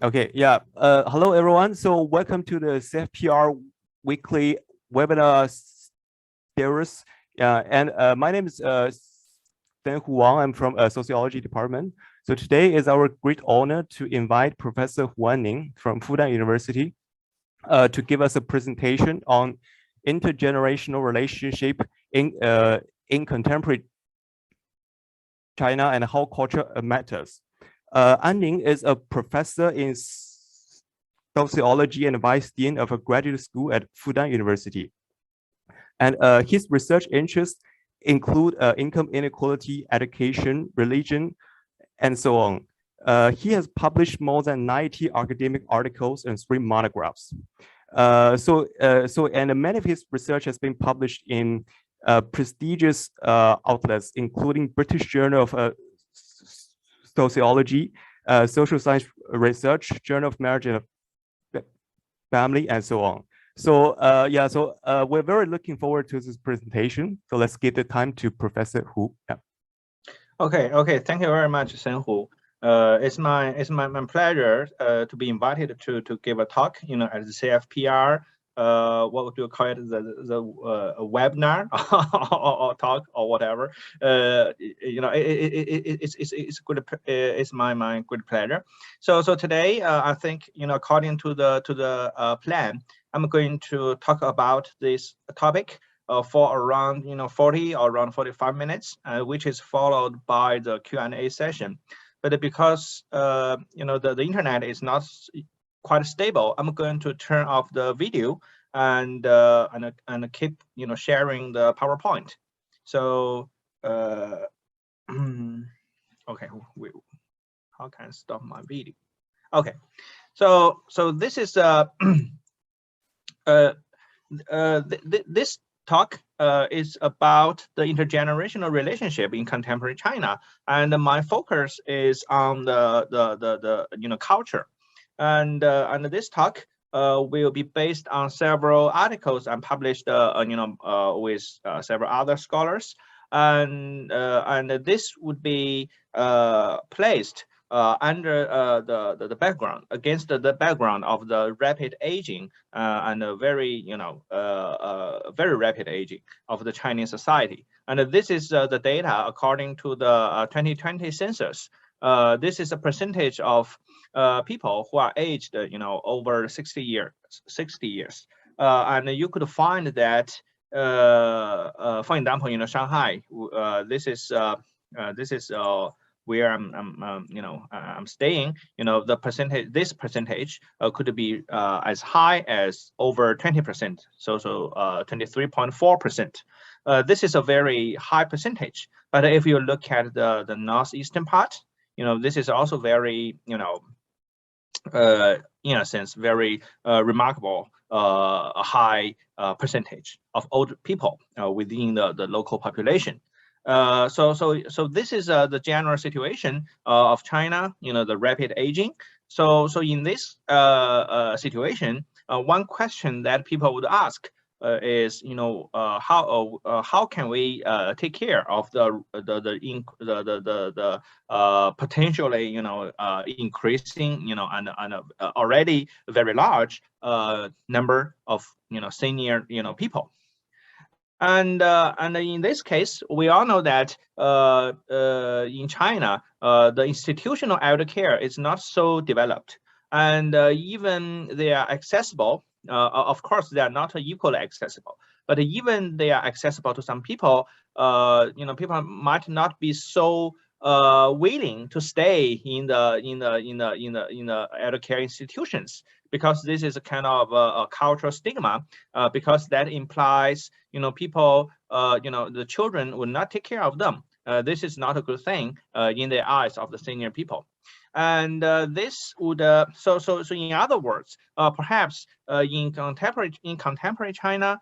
Okay, yeah. Hello, everyone. So welcome to the CFPR weekly webinar series. My name is Hu Wang. I'm from Sociology department. So today is our great honor to invite Professor Huan from Fudan University to give us a presentation on intergenerational relationship in contemporary China and how culture matters. An is a professor in sociology and vice dean of a graduate school at Fudan University. And his research interests include income inequality, education, religion, and so on. He has published more than 90 academic articles and 3 monographs. And many of his research has been published in prestigious outlets, including British Journal of Sociology, Social Science Research, Journal of Marriage and Family, and so on. So we're very looking forward to this presentation. So let's give the time to Professor Hu. Yeah. Okay. Thank you very much, Sen Hu. It's my pleasure to be invited to give a talk, at the CFPR. What would you call it? The webinar or talk or whatever. It's good. It's my good pleasure. So today, I think according to the plan, I'm going to talk about this topic for around 40 or around 45 minutes, which is followed by the Q&A session. But because the internet is not quite stable, I'm going to turn off the video and keep sharing the PowerPoint. So okay, how can I stop my video? Okay, so this is this talk is about the intergenerational relationship in contemporary China, and my focus is on the culture, and this talk will be based on several articles and published with several other scholars, and this would be placed under the background, against the background of the rapid aging and a very very rapid aging of the Chinese society. And this is the data according to the 2020 census. This is a percentage of people who are aged over 60 years, and you could find that for example Shanghai, this is where I'm staying. This percentage could be as high as over 20%, so 23.4%. This is a very high percentage. But if you look at the northeastern part, this is also very in a sense very remarkable high percentage of old people within the local population. So this is the general situation of China, the rapid aging. So in this situation, one question that people would ask is, how can we take care of the potentially increasing and already very large number of senior people. And in this case, we all know that in China, the institutional elder care is not so developed, and even they are accessible. Of course, they are not equally accessible, but even they are accessible to some people. People might not be so willing to stay in the elder care institutions, because this is a kind of a cultural stigma, because that implies people, the children will not take care of them. This is not a good thing in the eyes of the senior people. And this would so in other words, perhaps in contemporary China,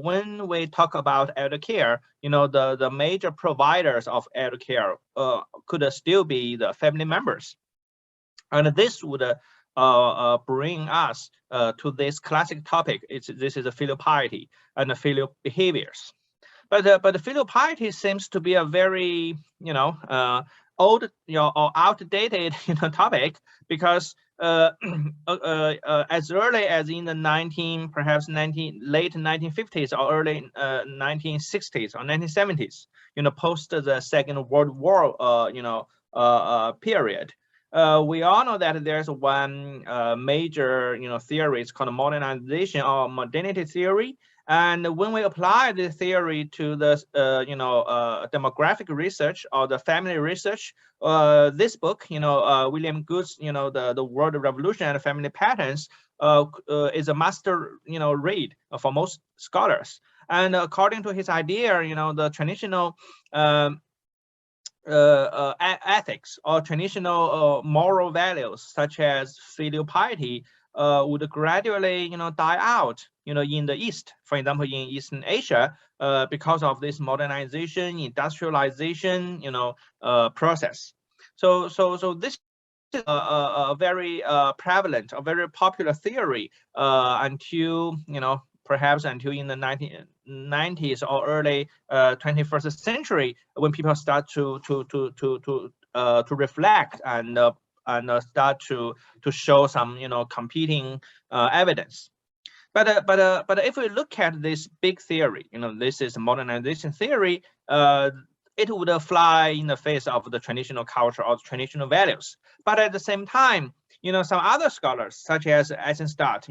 when we talk about elder care, the major providers of elder care could still be the family members, and this would bring us to this classic topic. This is a filial piety and the filial behaviors. But the filial piety seems to be a very old, or outdated, topic, because as early as in the perhaps late 1950s or early 1960s or 1970s, post the Second World War, period. We all know that there's one major, theory. It's called modernization or modernity theory. And when we apply the theory to the, demographic research or the family research, this book, William Good's, the World Revolution and Family Patterns, is a master, read for most scholars. And according to his idea, the traditional ethics or traditional moral values such as filial piety would gradually, die out, in the East, for example, in Eastern Asia, because of this modernization, industrialization, process. So this is a very prevalent, a very popular theory until, perhaps until in the 1990s or early 21st century, when people start to reflect and start to show some, competing evidence. But if we look at this big theory, this is modernization theory, it would fly in the face of the traditional culture or traditional values. But at the same time, some other scholars, such as Ancestral,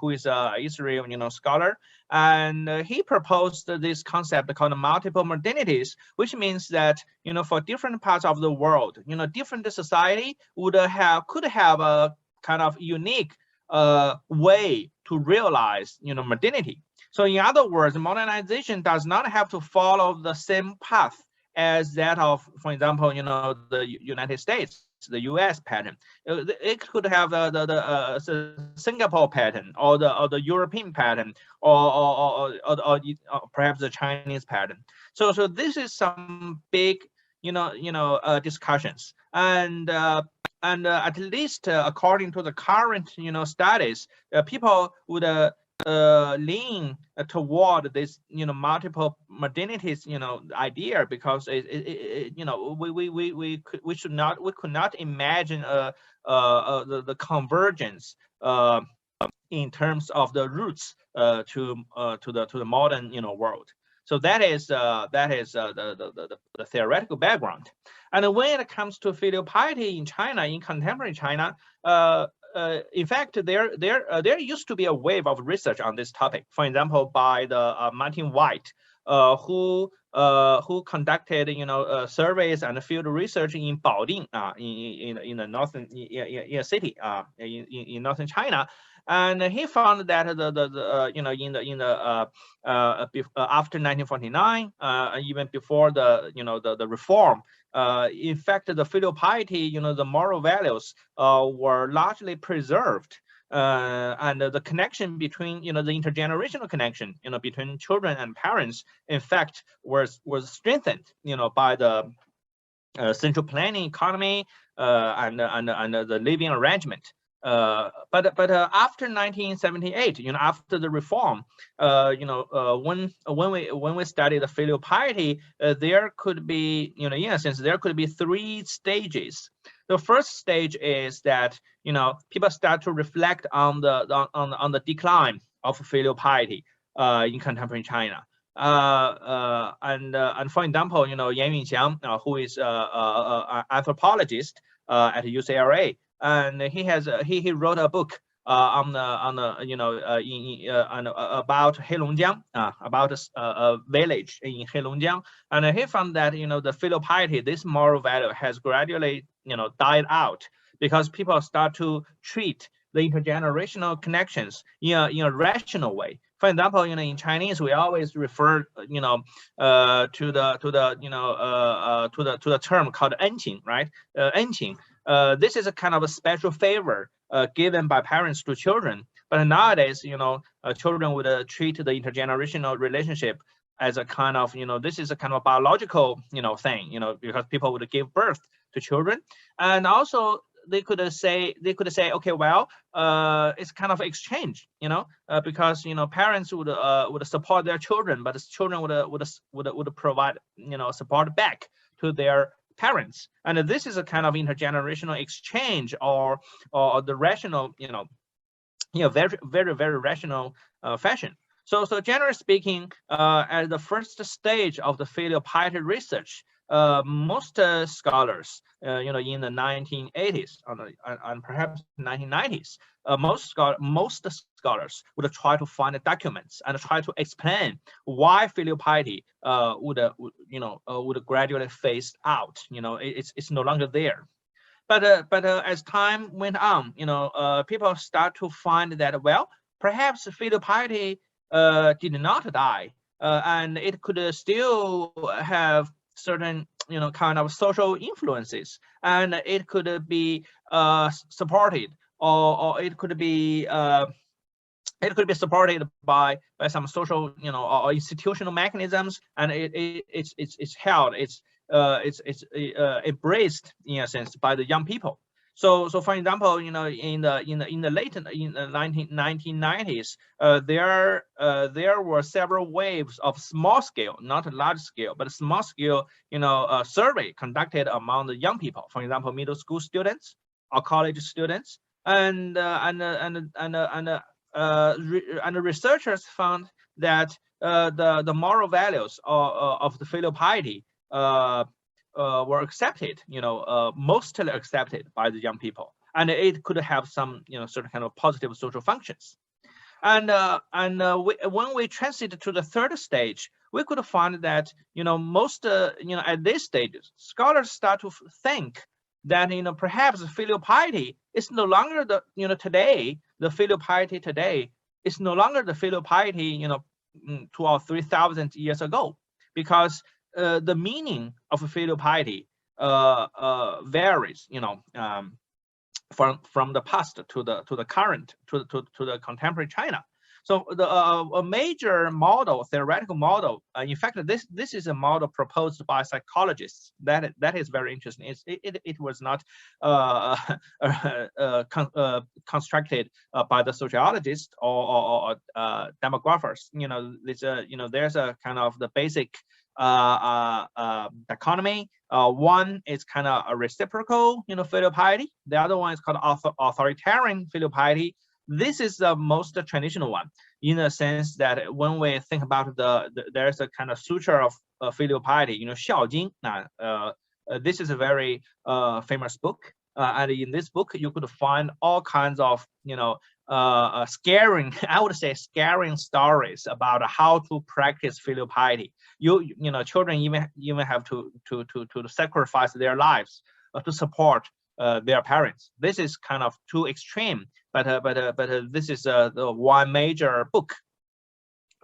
who is an Israel, scholar, and he proposed this concept called multiple modernities, which means that, for different parts of the world, different society could have a kind of unique way to realize, modernity. So in other words, modernization does not have to follow the same path as that of, for example, the United States, the U.S. pattern. It could have the Singapore pattern, or the European pattern, or perhaps the Chinese pattern. So this is some big, discussions, and at least according to the current, studies, people would lean toward this, multiple modernities, idea, because we could not imagine the convergence in terms of the roots to the modern, world. So that is the theoretical background. And when it comes to filial piety in China, in contemporary China, in fact, there used to be a wave of research on this topic. For example, by the Martin White, who conducted, surveys and field research in Baoding, in the northern city, in northern China. And he found that after 1949, even before the reform, in fact, the filial piety, the moral values were largely preserved. And the connection between, the intergenerational connection, between children and parents, in fact, was strengthened, by the central planning economy and the living arrangement. But after 1978, after the reform, when we study the filial piety, there could be, in a sense, there could be three stages. The first stage is that, people start to reflect on the decline of filial piety in contemporary China. And for example, Yan Yunxiang, who is an anthropologist at UCLA, and he wrote a book about Heilongjiang, about a village in Heilongjiang, and he found that the filial piety, this moral value, has gradually died out, because people start to treat the intergenerational connections in a rational way. For example, in Chinese, we always refer, to the term called enqing, right? Enqing. This is a kind of a special favor given by parents to children. But nowadays, children would treat the intergenerational relationship as a kind of, this is a kind of biological, thing, because people would give birth to children, and also they could say, okay, well, it's kind of exchange, because parents would support their children, but children would provide support back to their parents. And this is a kind of intergenerational exchange, or the rational, very rational fashion. So generally speaking, at the first stage of the filial piety research, most scholars, in the 1980s and perhaps 1990s, most scholars would try to find the documents and try to explain why filial piety would gradually phase out. It's no longer there. But as time went on, people start to find that, well, perhaps filial piety did not die, and it could still have certain, kind of social influences, and it could be supported, or it could be supported by some social, or institutional mechanisms, and it's held, it's embraced in a sense by the young people. So for example, in the late 1990s, there were several waves of small scale, not large scale, but small scale, survey conducted among the young people. For example, middle school students or college students, and researchers found that the moral values of the filial piety were accepted, mostly accepted by the young people, and it could have some, certain kind of positive social functions. And when we transit to the third stage, we could find that, most, at this stage, scholars start to think that, perhaps filial piety is no longer the, today, the filial piety today is no longer the filial piety, 2,000 or 3,000 years ago, because the meaning of filial piety varies, from the past to the current, to the contemporary China. So a major model, theoretical model, in fact, this is a model proposed by psychologists. That is very interesting. It was not constructed by the sociologists or demographers. There's a kind of the basic dichotomy. One is kind of a reciprocal, filial piety. The other one is called authoritarian filial piety. This is the most traditional one, in the sense that when we think about there's a kind of suture of filial piety, Xiaojing. This is a very famous book, and in this book you could find all kinds of, scaring, I would say scaring stories about how to practice filial piety. Children even have to sacrifice their lives to support their parents. This is kind of too extreme, but this is the one major book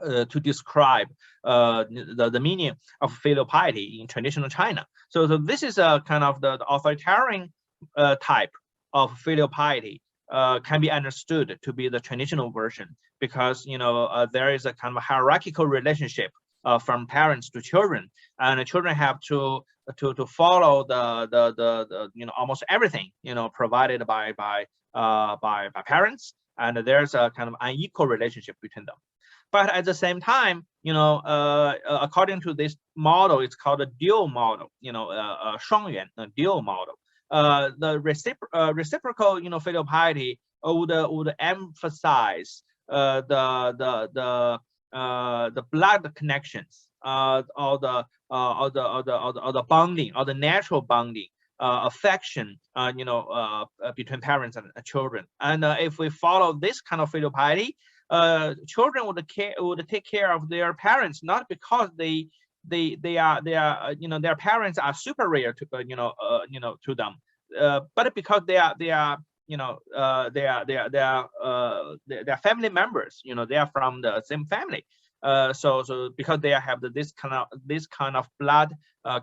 to describe the meaning of filial piety in traditional China. So this is a kind of the authoritarian type of filial piety. Can be understood to be the traditional version, because there is a kind of a hierarchical relationship from parents to children, and the children have to follow the almost everything provided by parents, and there's a kind of unequal relationship between them. But at the same time, according to this model, it's called a dual model, 双元 dual model. The reciprocal, filial piety would emphasize the blood connections, or the bonding, or the natural bonding, affection, between parents and children. And if we follow this kind of filial piety, children would take care of their parents, not because they are their parents are superior to to them, but because they are family members. They are from the same family. So because they have this kind of blood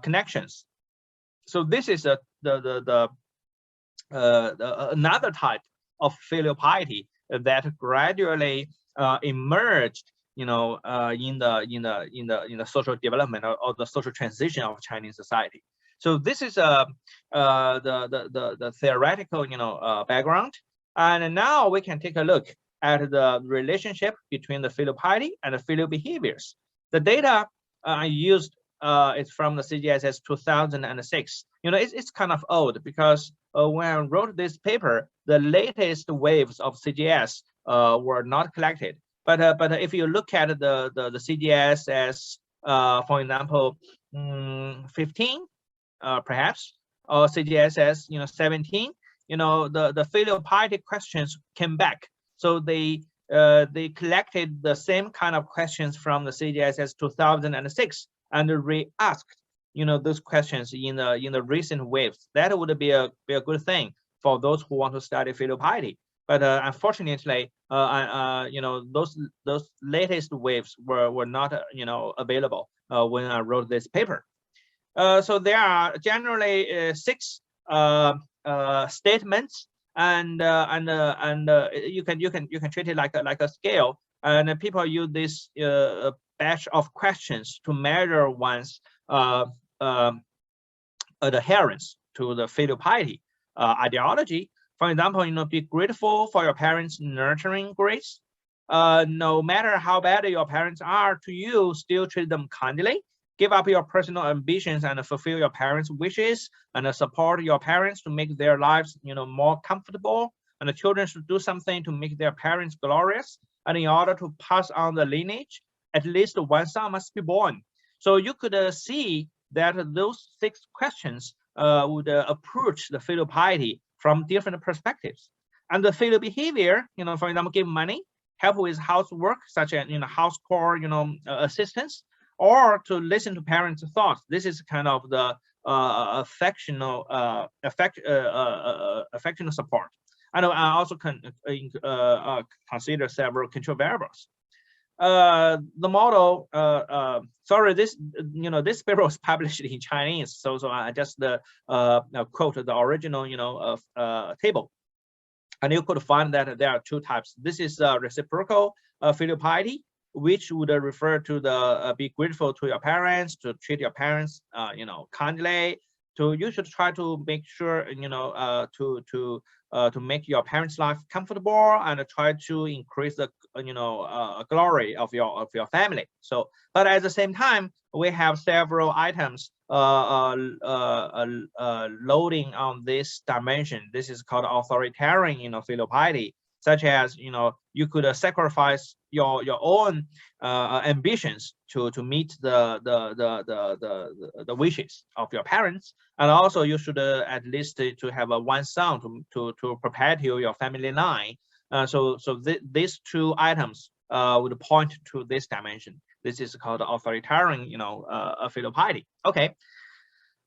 connections. So this is another type of filial piety that gradually emerged, in the social development or the social transition of Chinese society. So this is the theoretical, background. And now we can take a look at the relationship between the filial piety and the filial behaviors. The data I used it's from the CGSS 2006. It's kind of old because when I wrote this paper, the latest waves of CGS were not collected. But if you look at the CGSS, for example, 15, perhaps, or CGSS, 17, the filial piety questions came back. So they collected the same kind of questions from the CGSS 2006 and re-asked, those questions in the recent waves. That would be a good thing for those who want to study filial piety. But unfortunately, those latest waves were not available when I wrote this paper. So there are generally 6 statements, and you can treat it like a scale. And people use this batch of questions to measure one's adherence to the filial piety ideology. For example, be grateful for your parents' nurturing grace. No matter how bad your parents are to you, still treat them kindly. Give up your personal ambitions and fulfill your parents' wishes, and support your parents to make their lives, more comfortable. And the children should do something to make their parents glorious. And in order to pass on the lineage, at least one son must be born. So you could see that those 6 questions would approach the filial piety from different perspectives. And the filial behavior, for example, give money, help with housework, such as house chore, assistance, or to listen to parents' thoughts. This is kind of the affectional support. And I also can consider several control variables. The model, sorry, this paper was published in Chinese, so I just quote the original table, and you could find that there are 2 types. This is reciprocal filial piety, which would refer to the be grateful to your parents, to treat your parents kindly. You should try to make sure to make your parents' life comfortable, and try to increase the glory of your family. So, but at the same time, we have several items loading on this dimension. This is called authoritarian filial piety, such as you could sacrifice your own ambitions to meet the wishes of your parents, and also you should at least to have one son to perpetuate your family line. So these 2 items would point to this dimension. This is called authoritarian filial piety. Okay.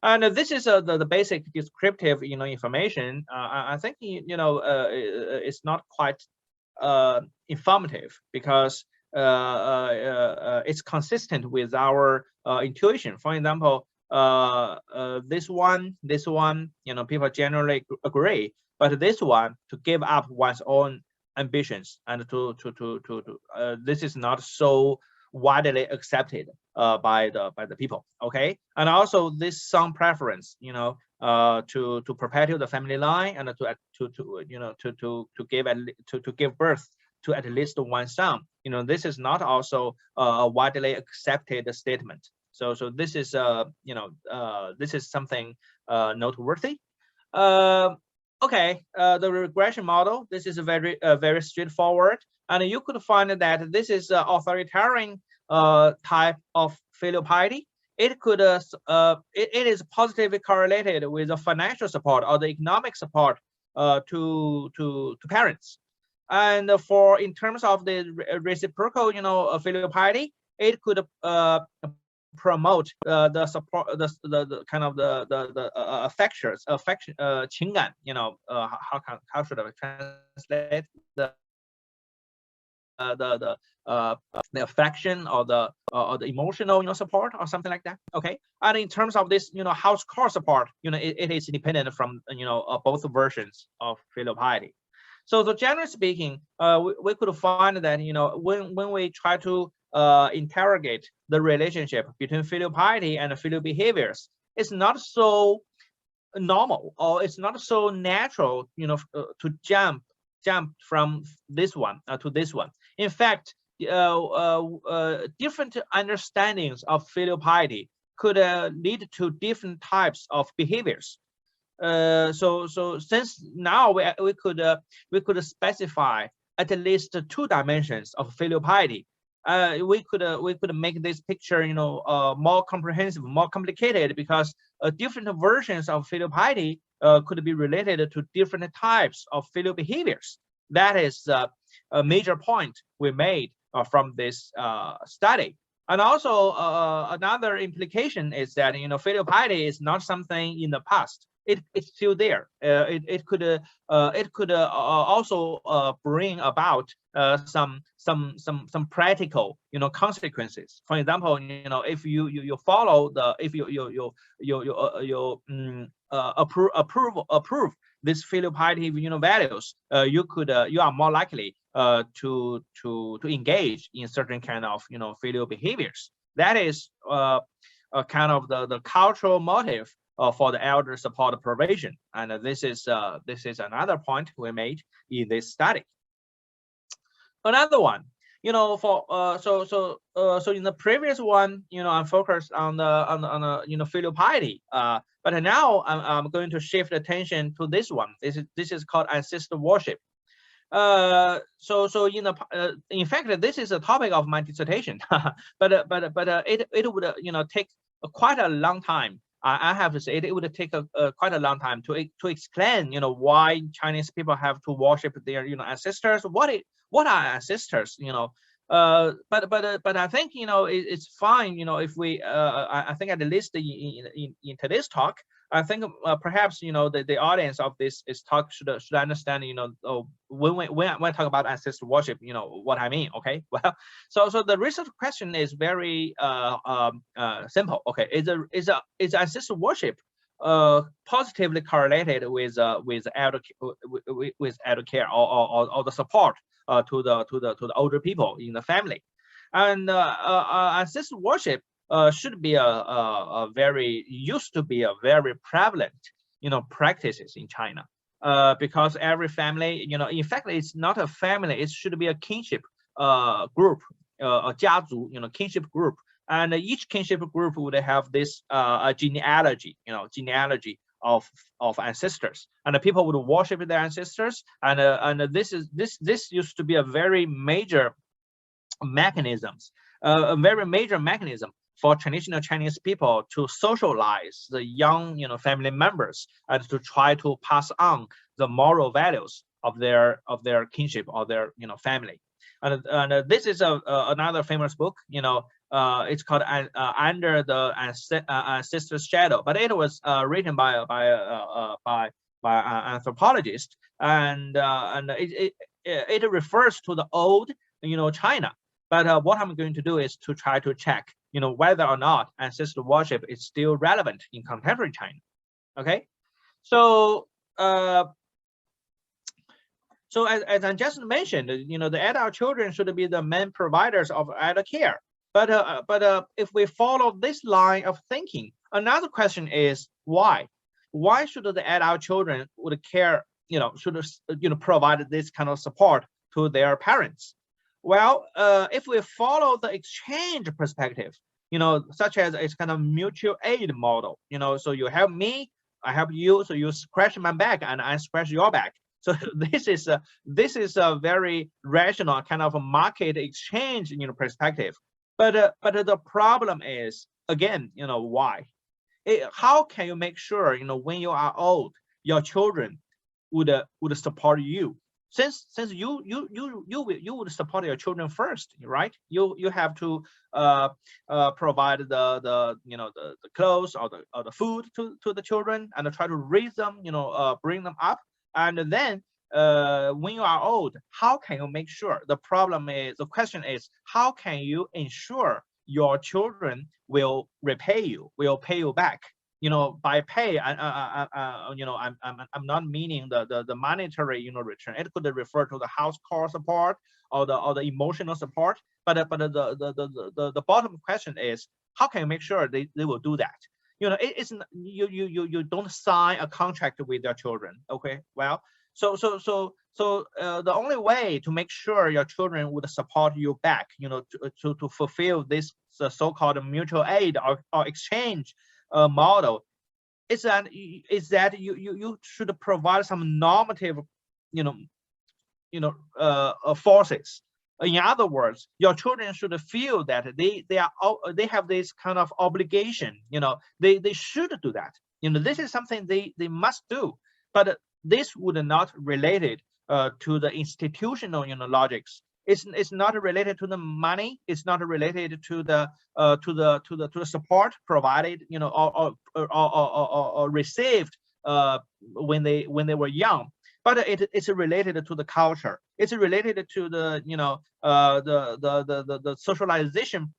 And this is the basic descriptive information. I think it's not quite informative, because it's consistent with our intuition. For example, this one, people generally agree, but this one, to give up one's own ambitions and this is not so widely accepted by the people. Okay, and also this son preference, to perpetuate the family line, and to give birth to at least one son. This is not also a widely accepted statement. So this is this is something noteworthy. Okay, the regression model. This is very straightforward, and you could find that this is authoritarian type of filial piety. It could it is positively correlated with the financial support or the economic support to parents. And in terms of the reciprocal filial piety, it could promote the support, the kind of the affection, 情感, how should I translate the affection or the emotional support or something like that. Okay, and in terms of this house core support, it is independent from both versions of filial piety. So generally speaking, we could find that when we try to interrogate the relationship between filial piety and filial behaviors, it's not so normal, or it's not so natural to jump from this one to this one. In fact, different understandings of filial piety could lead to different types of behaviors. So since now we could specify at least 2 dimensions of filial piety, we could make this picture, you know, more comprehensive, more complicated, because different versions of filial piety could be related to different types of filial behaviors. That is a major point we made from this study. And also another implication is that, you know, filial piety is not something in the past. It's still there. It could also bring about some practical, you know, consequences. For example, you know, if you follow the, if you approve this filial piety, you know, values, you are more likely to engage in certain kind of, you know, filial behaviors. That is kind of the cultural motive for the elder support provision, and this is another point we made in this study. Another one, you know, for so in the previous one, you know, I'm focused on the you know, filial piety, but now I'm going to shift attention to this one. This is called ancestor worship. So in fact, this is a topic of my dissertation, but it would, you know, take quite a long time. I have to say it would take quite a long time to explain, you know, why Chinese people have to worship their, you know, ancestors. What are ancestors, you know? But I think, you know, it's fine, you know, if we I think at least in today's talk, I think perhaps, you know, the audience of this talk should understand, you know, when I talk about ancestor worship, you know what I mean. Okay, well, so the research question is very simple. Okay, is ancestor worship positively correlated with elder care or the support to the older people in the family? And ancestor worship should be used to be a very prevalent, you know, practices in China, because every family, you know, in fact, it's not a family, it should be a kinship group, a 家族, you know, kinship group, and each kinship group would have this genealogy, you know, genealogy of ancestors, and the people would worship their ancestors, and this used to be a very major mechanisms, a very major mechanism for traditional Chinese people to socialize the young, you know, family members, and to try to pass on the moral values of their kinship or their, you know, family. And this is another famous book, you know, it's called Under the Ancestor's Shadow, but it was written by anthropologist, and it refers to the old, you know, China. But what I'm going to do is to try to check, you know, whether or not ancestor worship is still relevant in contemporary China. Okay, so so as I just mentioned, you know, the adult children should be the main providers of adult care. But if we follow this line of thinking, another question is why? Why should the adult children would care, you know, should, you know, provide this kind of support to their parents? Well, if we follow the exchange perspective, you know, such as it's kind of mutual aid model, you know, so you help me, I help you, so you scratch my back and I scratch your back. So this is a very rational kind of a market exchange, you know, perspective. But the problem is, again, you know, why? How can you make sure, you know, when you are old, your children would support you? Since you would support your children first, right? You have to provide the you know, the clothes or the food to the children, and try to raise them, you know, bring them up. And then when you are old, how can you make sure? The question is, how can you ensure your children will repay you, will pay you back? You know, by pay, you know, I'm not meaning the monetary, you know, return. It could refer to the house call support or the emotional support. But the bottom question is, how can you make sure they will do that? You know, it's you don't sign a contract with your children. Okay, well, so the only way to make sure your children would support you back, to fulfill this so-called mutual aid or exchange model is that you should provide some normative, forces. In other words, your children should feel that they have this kind of obligation. They should do that. This is something they must do. But this would not related to the institutional logics. It's not related to the money. It's not related to the support provided or received when they were young. But it's related to the culture. It's related to the the socialization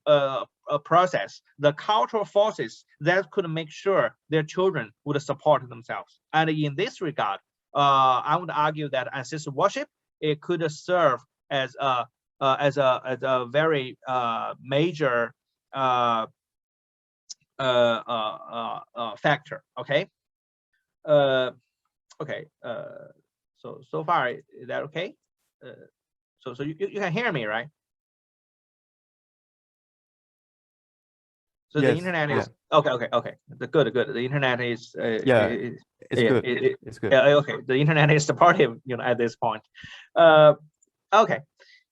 process, the cultural forces that could make sure their children would support themselves. And in this regard, I would argue that ancestor worship, it could serve as a very major factor. Okay. Okay. So far, is that okay? So you can hear me, right? So yes, the internet is okay. Good. The internet is it's good. It's good. Okay. The internet is supportive, at this point. Okay.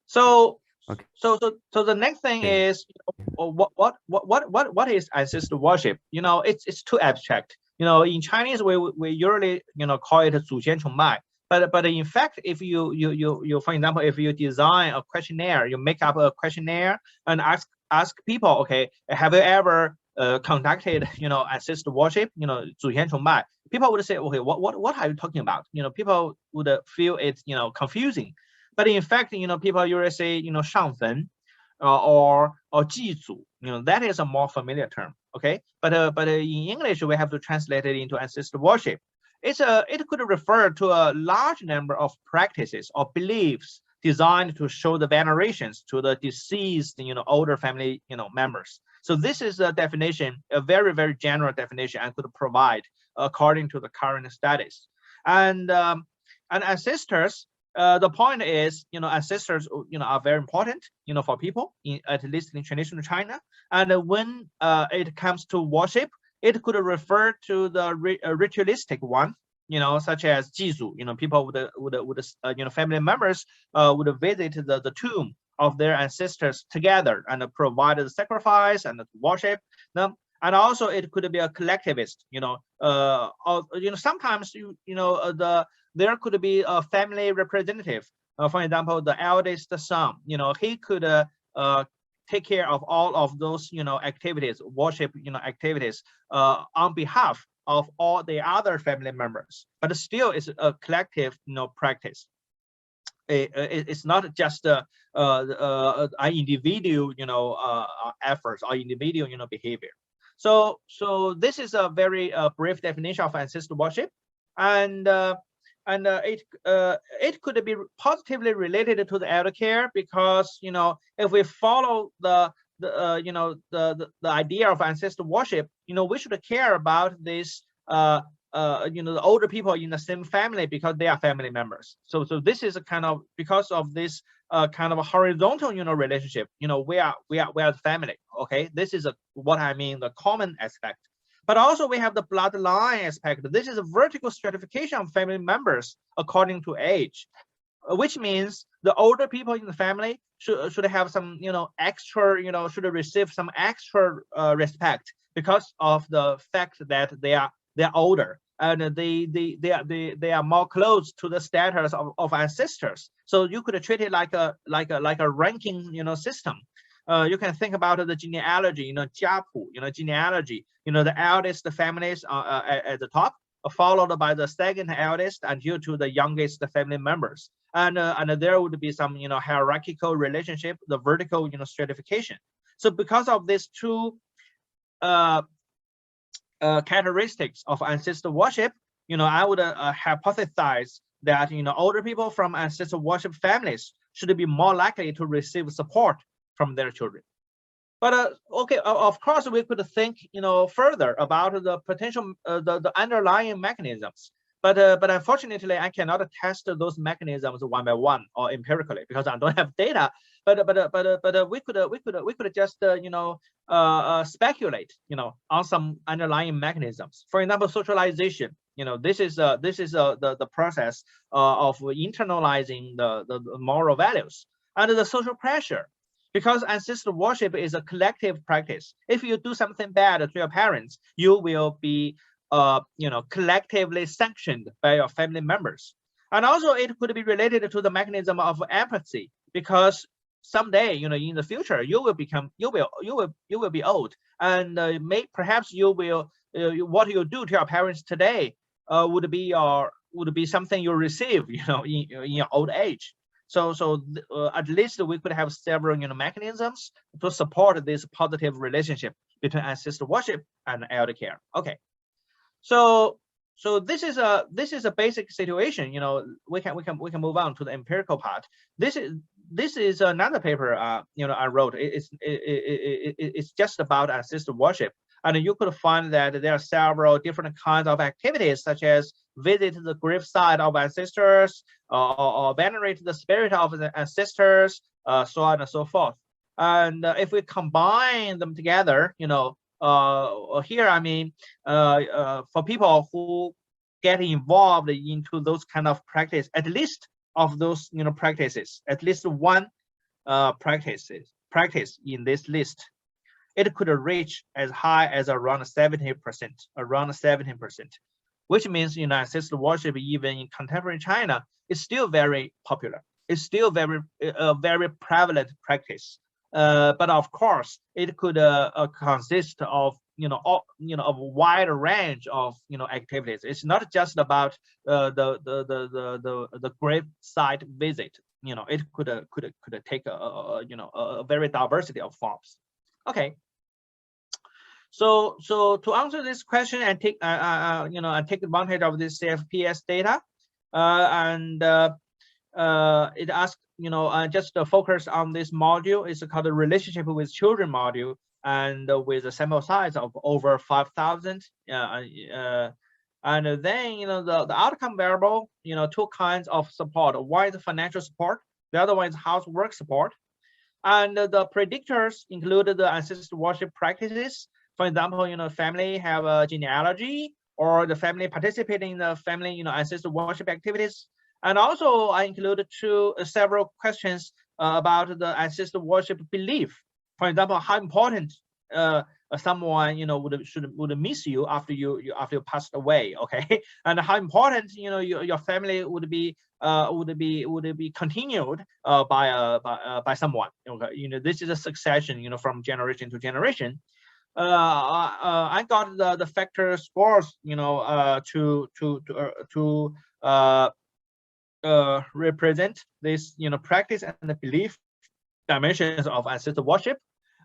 So the next thing is, what is ancestor worship? It's too abstract. In Chinese we usually call it 祖先崇拜. But in fact, if you for example, if you design a questionnaire, you make up a questionnaire and ask people, okay, have you ever conducted ancestor worship, 祖先崇拜? People would say, okay, what are you talking about? People would feel it's confusing. But in fact, people usually say 上坟 or 祭祖. That is a more familiar term. Okay, but in English we have to translate it into ancestor worship. It could refer to a large number of practices or beliefs designed to show the venerations to the deceased, older family, members. So this is a definition, a very, very general definition I could provide according to the current studies. And ancestors, the point is, ancestors, are very important, for people, at least in traditional China. And when it comes to worship, it could refer to the ritualistic one, such as 祭祖. People would family members would visit the tomb of their ancestors together and provide the sacrifice and worship them. And also it could be a collectivist. Sometimes there could be a family representative. For example, the eldest son. He could take care of all of those activities, worship activities on behalf of all the other family members. But still, it's a collective practice. It's not just an individual efforts or individual behavior. So this is a very brief definition of ancestor worship, and it could be positively related to the elder care, because if we follow the idea of ancestor worship, we should care about this the older people in the same family because they are family members. So this is a kind of, because of this kind of a horizontal relationship, we are the family. Okay, this is what I mean, the common aspect. But also we have the bloodline aspect. This is a vertical stratification of family members according to age, which means the older people in the family should have some extra, should receive some extra respect because of the fact that they're older, and they are more close to the status of ancestors. So you could treat it like a ranking system. You can think about the genealogy, 家谱, genealogy. The eldest families are at the top, followed by the second eldest until to the youngest family members, and there would be some hierarchical relationship, the vertical stratification. So because of these two characteristics of ancestor worship, I would hypothesize that older people from ancestor worship families should be more likely to receive support from their children. But okay, of course, we could think further about the potential the underlying mechanisms. But unfortunately, I cannot test those mechanisms one by one or empirically because I don't have data. But we could just speculate, on some underlying mechanisms. For example, socialization. This is the process of internalizing the moral values and the social pressure. Because ancestor worship is a collective practice. If you do something bad to your parents, you will be collectively sanctioned by your family members. And also it could be related to the mechanism of empathy, because someday, in the future, you will be old, and perhaps you will what you do to your parents today would be something you receive, in your old age. So at least we could have several mechanisms to support this positive relationship between ancestor worship and elder care. Okay. So this is a basic situation. We can move on to the empirical part. This is another paper I wrote. It's just about ancestor worship, and you could find that there are several different kinds of activities, such as visit the grave site of ancestors, or venerate the spirit of the ancestors, so on and so forth. And if we combine them together, here I mean for people who get involved into those kind of practice, at least of those practices, at least one practice in this list, it could reach as high as around 70%, which means ancestor worship, even in contemporary China, is still very popular. It's still very prevalent practice. But of course, it could consist of a wide range of activities. It's not just about the grave site visit. It could take a very diversity of forms. Okay. So to answer this question and take take advantage of this CFPS data, and it asks, just focus on this module. It's called the relationship with children module, and with a sample size of over 5,000. And then, the outcome variable, two kinds of support. One is financial support, the other one is housework support. And the predictors include the ancestor worship practices. For example, family have a genealogy, or the family participating in the family, ancestor worship activities. And also I included several questions about the ancestor worship belief. For example, how important someone would miss you after you passed away, okay? And how important your family would be continued by someone. Okay, this is a succession from generation to generation. I got the factor scores to represent this practice and the belief dimensions of ancestor worship,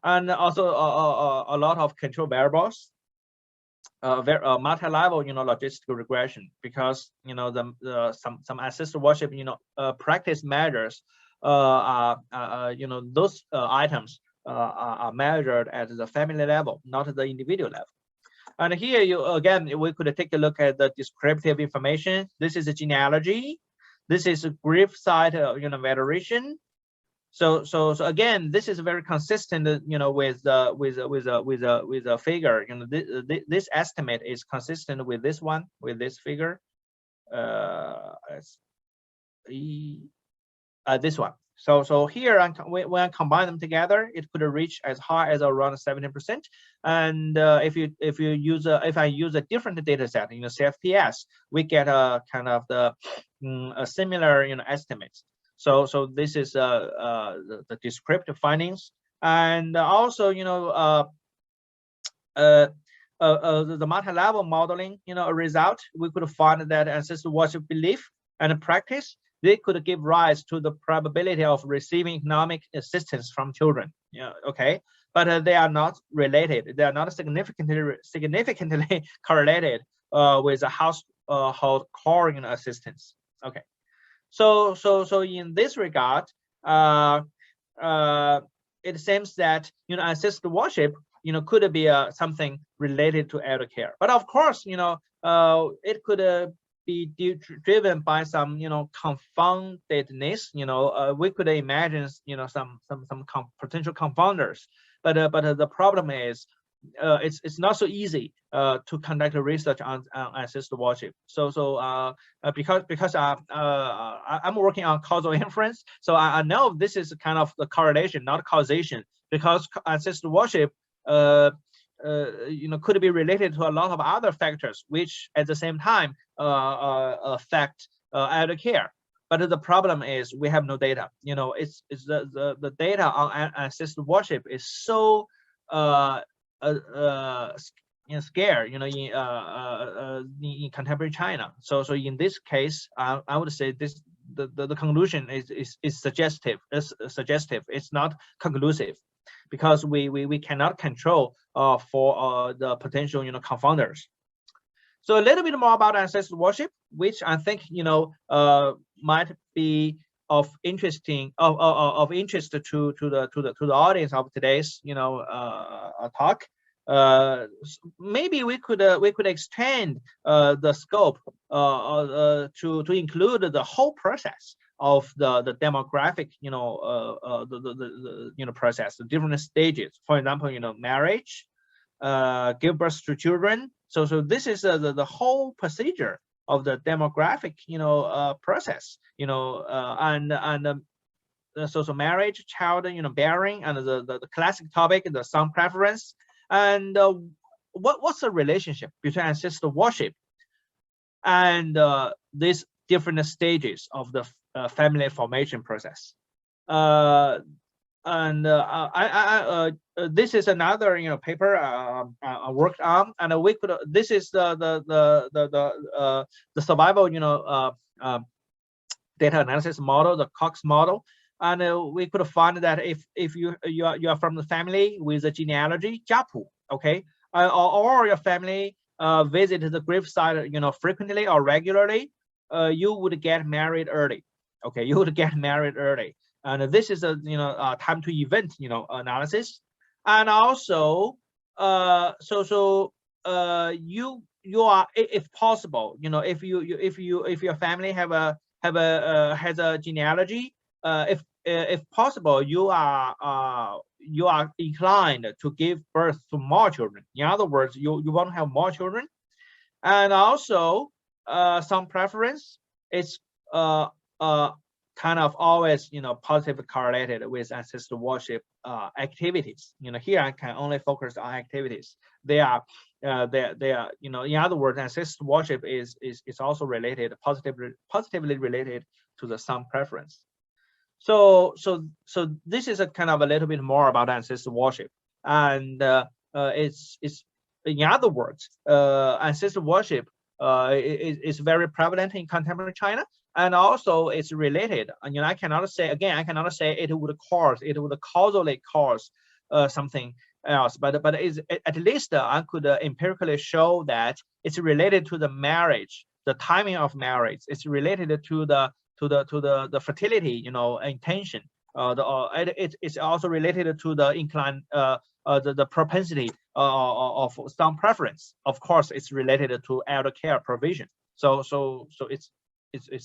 and also a lot of control variables, multi-level logistical regression, because some ancestor worship practice measures those items are measured at the family level, not the individual level. And here we could take a look at the descriptive information. This is a genealogy. This is a grave site veneration. So again, this is very consistent with a figure. This estimate is consistent with this one, with this figure, this one. So here, when I combine them together, it could reach as high as around 70%. And if I use a different data set, CFPS, we get a kind of a similar estimate. So this is the descriptive findings, and also the multi-level modeling result. We could find that ancestor worship belief and practice, they could give rise to the probability of receiving economic assistance from children. Okay, but they are not related. They are not significantly correlated with the household core assistance. Okay, so in this regard, it seems that ancestor worship could be something related to elder care. But of course, it could be driven by some, confoundedness. We could imagine, some potential confounders, but the problem is, it's not so easy to conduct research on ancestor worship. Because I'm working on causal inference, so I know this is kind of the correlation, not causation, because ancestor worship could be related to a lot of other factors, which at the same time affect elder care. But the problem is we have no data. It's the data on ancestor worship is so scarce, in contemporary China. So in this case, I would say this the conclusion is suggestive. It's not conclusive, because we cannot control for the potential confounders. So a little bit more about ancestor worship, which I think might be of interest to the audience of today's talk. Maybe we could extend the scope to include the whole process of the demographic process, the different stages. For example, marriage, give birth to children. So this is the whole procedure of the demographic process, so marriage, child bearing, and the classic topic, the son preference. And what's the relationship between ancestor worship and these different stages of the family formation process? This is another paper I worked on, and we could. This is the survival data analysis model, the Cox model. And we could find that if you are from the family with a genealogy, Jiapu, okay, or your family visit the gravesite frequently or regularly, you would get married early. Okay, you would get married early, and this is a time to event analysis. And also you are, if possible, if your family has a genealogy, if possible, you are inclined to give birth to more children. In other words, you want to have more children. And also some preference is kind of always positively correlated with ancestor worship activities. Here I can only focus on activities. They are in other words, ancestor worship is also related, positively related to the son preference. So this is a kind of a little bit more about ancestor worship, and it's in other words, ancestor worship is very prevalent in contemporary China, and also it's related. And I cannot say it would causally cause something else, but is at least I could empirically show that it's related to the marriage, the timing of marriage. It's related to the fertility, intention. It's also related to the incline, the propensity of son preference. Of course, it's related to elder care provision. So it's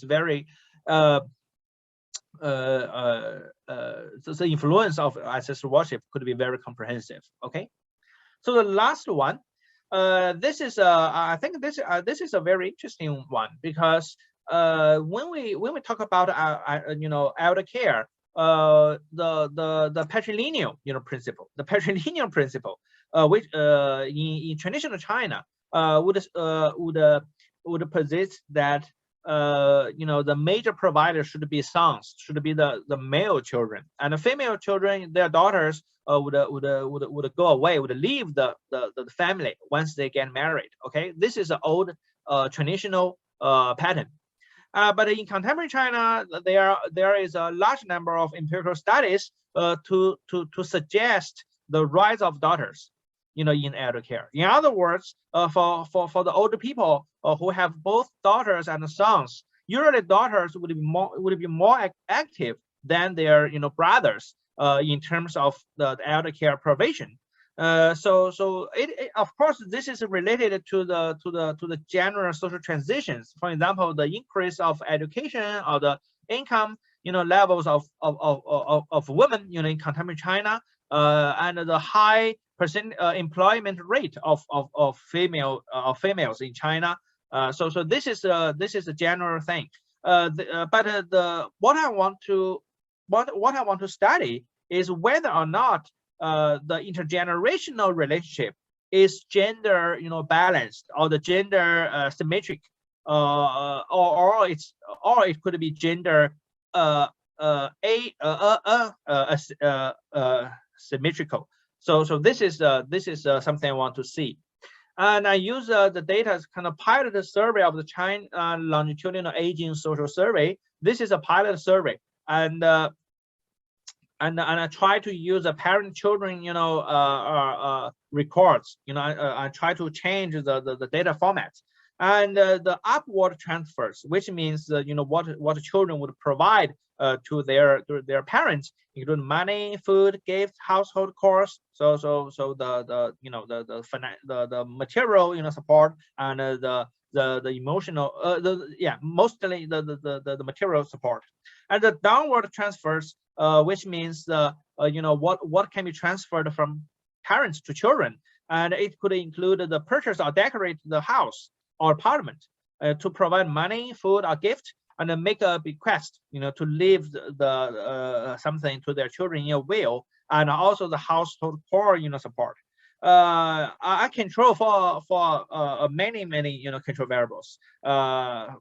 very the influence of ancestor worship could be very comprehensive. Okay, so the last one. This is I think this is a very interesting one, because when we talk about elder care, the patrilineal principle, which in traditional China would posit that the major provider should be sons, should be the male children, and the female children, their daughters would go away, would leave the family once they get married. Okay, this is an old traditional pattern. But in contemporary China, there is a large number of empirical studies to suggest the rise of daughters, in elder care. In other words, for the older people who have both daughters and sons, usually daughters would be more active than their brothers in terms of the elder care provision. So of course this is related to the general social transitions. For example, the increase of education or the income levels of women in contemporary China, and the high employment rate of females in China. So this is a general thing. But what I want to study is whether or not the intergenerational relationship is gender balanced, or the gender symmetric, or it could be gender symmetrical. So this is something I want to see. And I use the data as kind of pilot survey of the China longitudinal aging social survey. This is a pilot survey, and I try to use a parent-children records. I try to change the data format, and the upward transfers, which means what children would provide to their parents, including money, food, gifts, household chores. So the material support, and the emotional mostly the material support, and the downward transfers, which means what can be transferred from parents to children, and it could include the purchase or decorate the house or apartment, to provide money, food, or gift, and then make a bequest, to leave the something to their children in a will, and also the household core support. I control for many control variables,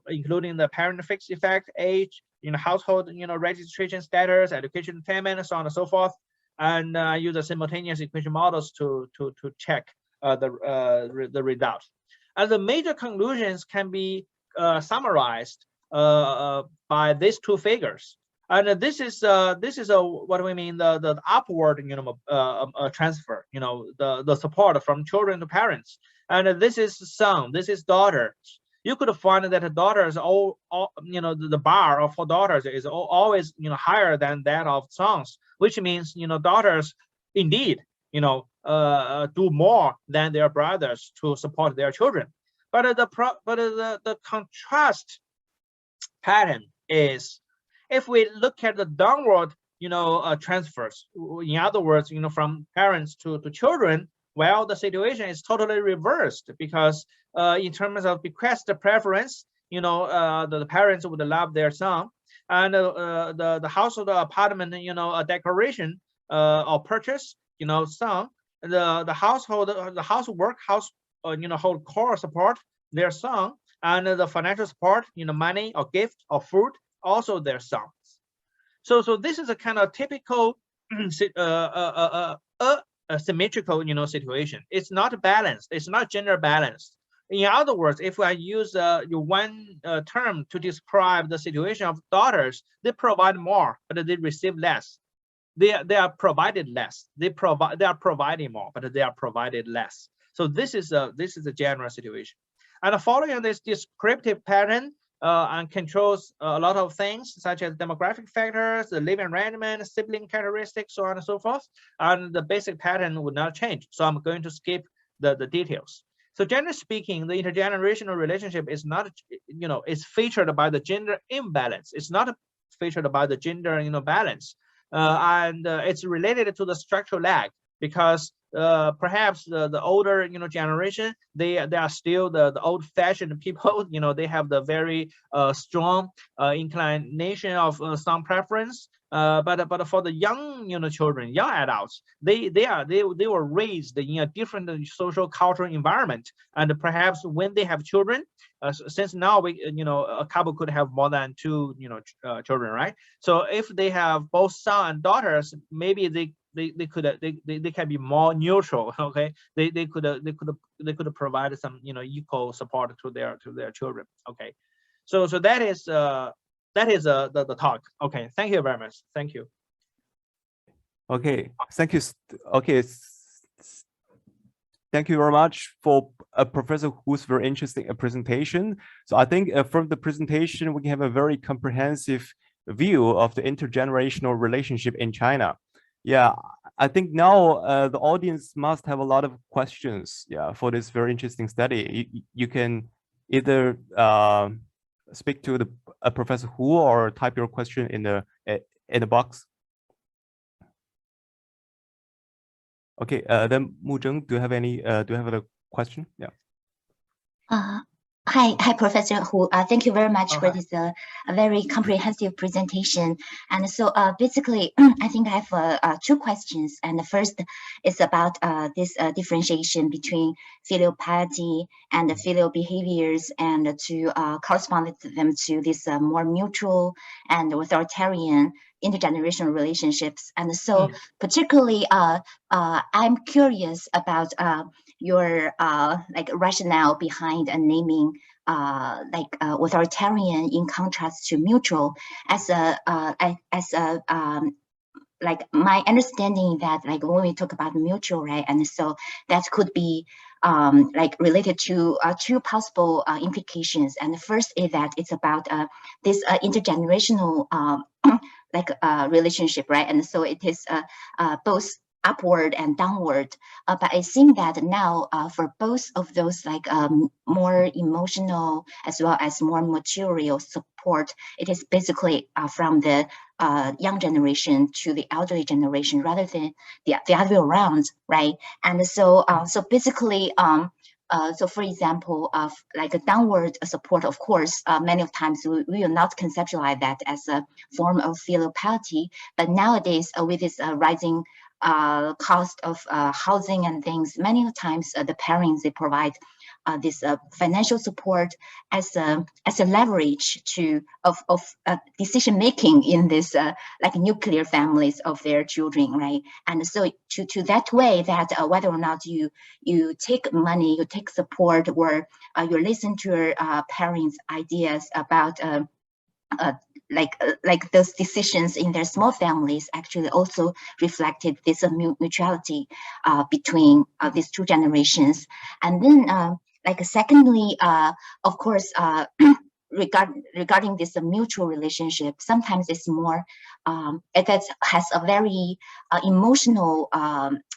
including the parent fixed effect, age, household registration status, education attainment, so on and so forth. And I use the simultaneous equation models to check the result. And the major conclusions can be summarized by these two figures. And this is what we mean, the upward transfer, the support from children to parents. And this is son, this is daughter. You could find that the daughters the bar for daughters is always higher than that of sons, which means daughters indeed do more than their brothers to support their children. But the contrast pattern is, if we look at the downward transfers, in other words from parents to children, well, the situation is totally reversed, because in terms of bequest preference, the parents would love their son, and the household apartment decoration or purchase son, the housework household core support their son, and the financial support money or gift or food also their sons. So this is a kind of typical symmetrical situation. It's not balanced, it's not gender balanced. In other words, if I use one term to describe the situation of daughters, they provide more, but they receive less. They are provided less. They are providing more, but they are provided less. So this is a general situation. And following this descriptive pattern and controls a lot of things, such as demographic factors, the living arrangement, sibling characteristics, so on and so forth. And the basic pattern would not change. So I'm going to skip the details. So generally speaking, the intergenerational relationship is not, it's featured by the gender imbalance. It's not featured by the gender balance. And it's related to the structural lag, because perhaps the older generation, they are still the old-fashioned people. They have the very strong inclination of some preference. But for the young children, young adults, they were raised in a different social cultural environment, and perhaps when they have children, since now a couple could have more than two children, right? So if they have both son and daughters, maybe they can be more neutral. Okay, they could provide some equal support to their children. Okay, so that is the talk. Okay, thank you very much. Thank you. Okay, thank you. Okay, thank you very much for Professor Hu's very interesting presentation. So I think from the presentation we can have a very comprehensive view of the intergenerational relationship in China. Yeah, I think now the audience must have a lot of questions, yeah, for this very interesting study. You can either speak to the Professor Hu or type your question in the box. Okay, then Mu Zheng, do you have a question? Yeah. Hi, Professor Hu. Thank you very much for this very comprehensive presentation. And so basically, I think I have two questions. And the first is about this differentiation between filial piety and the filial behaviors, and to correspond them to this more mutual and authoritarian intergenerational relationships. And so particularly, I'm curious about your like rationale behind naming authoritarian in contrast to mutual, as a like my understanding that like when we talk about mutual, right, and so that could be like related to two possible implications. And the first is that it's about this intergenerational like relationship, right? And so it is both upward and downward, but I think that now for both of those like more emotional as well as more material support, it is basically from the young generation to the elderly generation rather than the other way around, right? And so so basically so for example, like a downward support, of course, many of times we will not conceptualize that as a form of filial piety, but nowadays with this rising cost of housing and things, many times the parents, they provide this financial support as a leverage of decision making in this like nuclear families of their children, right? And so to that way that whether or not you take money, you take support, or you listen to your parents' ideas about like those decisions in their small families actually also reflected this mutuality between these two generations. And then like secondly, of course, regarding this mutual relationship, sometimes it's more it has a very emotional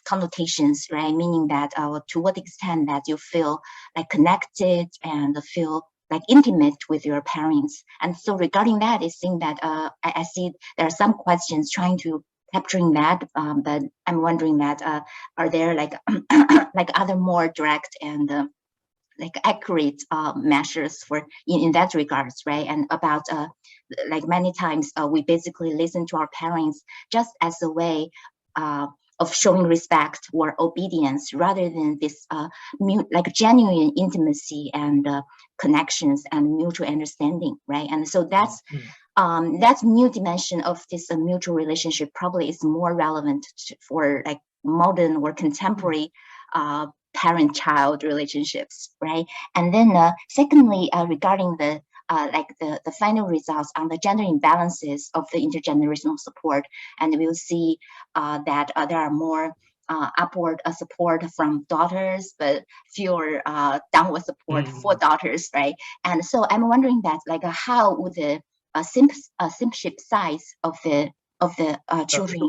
connotations, right? Meaning that to what extent that you feel like connected and feel like intimate with your parents. And so regarding that, it seems that I see there are some questions trying to capturing that, but I'm wondering that are there like like other more direct and like accurate measures for in that regards, right? And about like many times we basically listen to our parents just as a way of showing respect or obedience rather than this like genuine intimacy and connections and mutual understanding, right? And so that's that new dimension of this mutual relationship probably is more relevant for like modern or contemporary parent-child relationships, right? And then secondly, regarding the like the final results on the gender imbalances of the intergenerational support, and we'll see that there are more upward support from daughters, but fewer downward support for daughters, right? And so I'm wondering that like how would the simpship size of the children,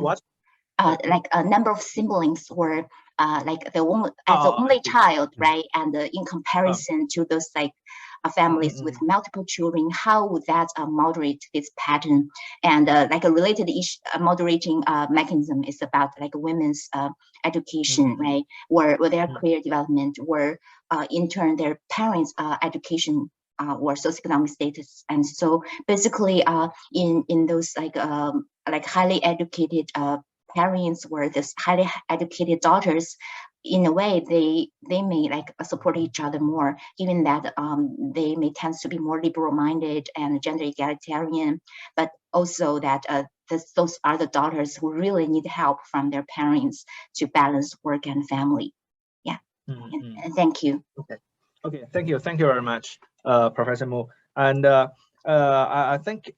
like a number of siblings, or like the one as the only child, right? And in comparison to those like families with multiple children, how would that moderate this pattern? And like a related moderating mechanism is about like women's education, right? Or their career development, or in turn their parents' education or socioeconomic status. And so basically in those like highly educated parents or this highly educated daughters, in a way they may like support each other more, given that they may tend to be more liberal minded and gender egalitarian, but also that those are the daughters who really need help from their parents to balance work and family. Yeah. And thank you. Okay, thank you very much, Professor Mu. And I think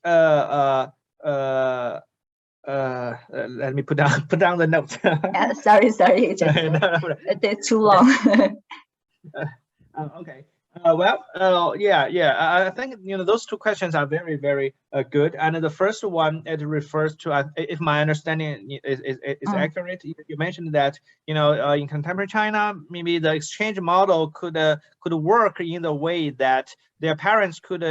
let me put down the note. Sorry, just, it's too long. Okay. I think those two questions are very, very good. And the first one, it refers to, if my understanding is accurate, you mentioned that in contemporary China, maybe the exchange model could work in the way that their parents could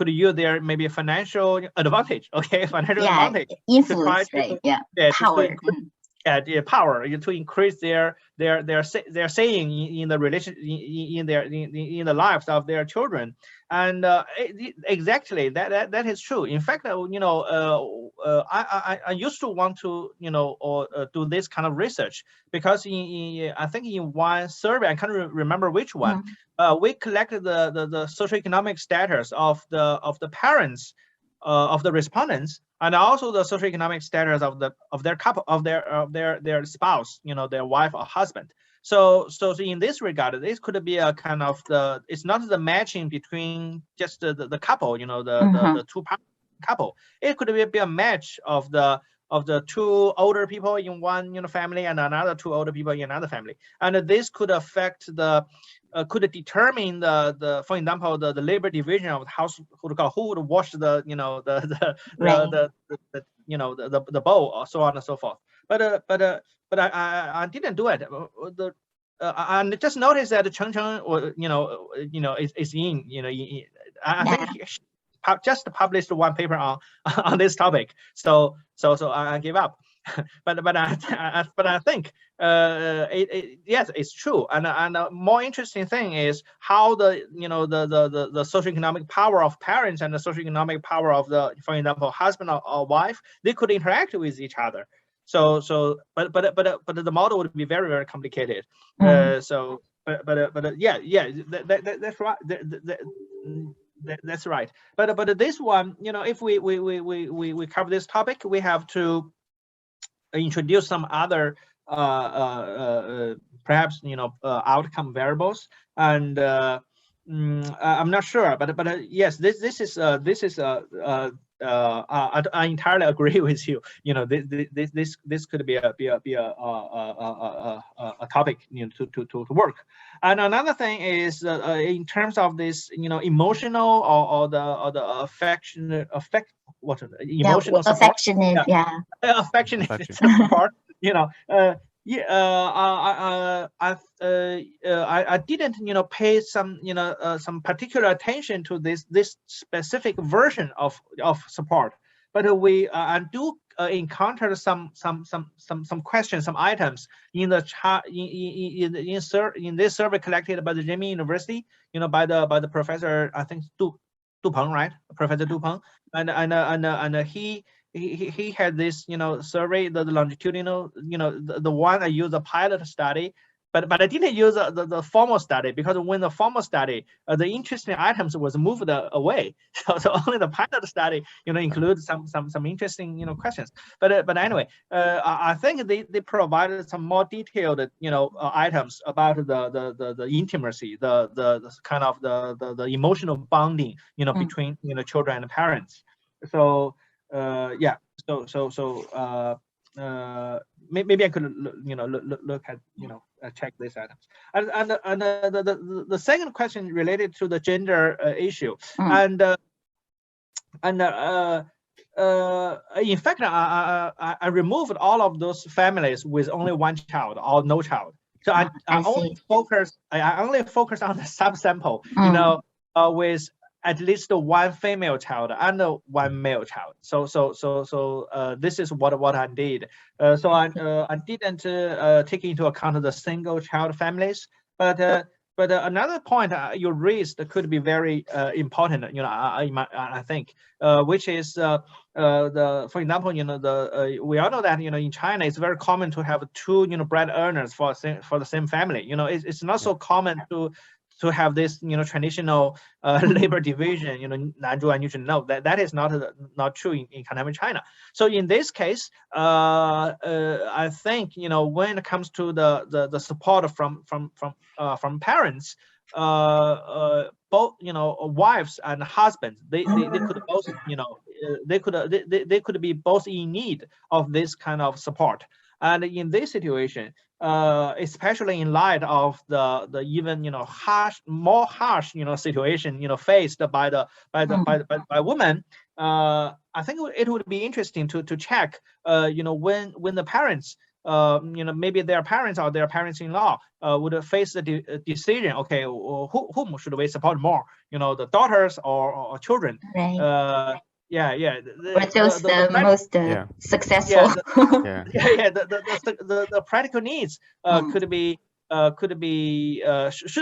use their maybe financial advantage, financial advantage, influence, to try right? Power. Power to increase their saying in the relation in the lives of their children. And exactly that is true. In fact, I used to want to do this kind of research, because I think in one survey, I can't remember which one, we collected the socioeconomic status of the parents of the respondents, and also the socioeconomic status of their couple, of their spouse, their wife or husband. So in this regard, this could be a kind of it's not the matching between just the couple, the two couple. It could be a match of the two older people in one family and another two older people in another family, and this could affect could determine for example, the labor division of the household, who would wash the bowl, or so on and so forth. But I didn't do it. I just noticed that Cheng or is in I think she just published one paper on this topic. So I gave up. but I think yes, it's true. And a more interesting thing is how the socioeconomic power of parents and the socioeconomic power of for example, husband or wife, they could interact with each other. But the model would be very, very complicated. That's right. That's right. But this one, if we cover this topic, we have to introduce some other perhaps outcome variables. And I'm not sure, but yes, this is I entirely agree with you. This could be a topic to work. And another thing is in terms of this emotional or the affectionate emotional support, affectionate, affectionate support. I didn't pay some particular attention to this specific version of support, but we do encounter some questions, some items in the in this survey collected by the Renmin University, by the professor, I think Dupeng, right? Professor Dupeng, and he had this survey, the longitudinal, the one I used, the pilot study, but I didn't use the formal study, because when the formal study, the interesting items was moved away. So only the pilot study includes some interesting questions. But anyway, I think they provided some more detailed items about the intimacy, the kind of the emotional bonding between children and parents. So yeah, maybe I could look at check these items. And the second question related to the gender issue, and in fact, I removed all of those families with only one child or no child. So I only focus on the subsample, with at least one female child and one male child. So this is what I did. So I didn't take into account the single child families. But another point you raised could be very important. I think, which is for example, we all know that in China it's very common to have two bread earners for the same family. It's not so common to have this traditional labor division, 男主外女主. No, that is not true in contemporary China. So in this case, I think when it comes to the support from parents, both wives and husbands, they could both they could be both in need of this kind of support. And in this situation, especially in light of the even more harsh situation faced by women, I think it would be interesting to check when the parents maybe their parents or their parents-in-law would face the decision, okay, whom should we support more, the daughters or children. Right. Yeah. But those the most successful. The practical needs should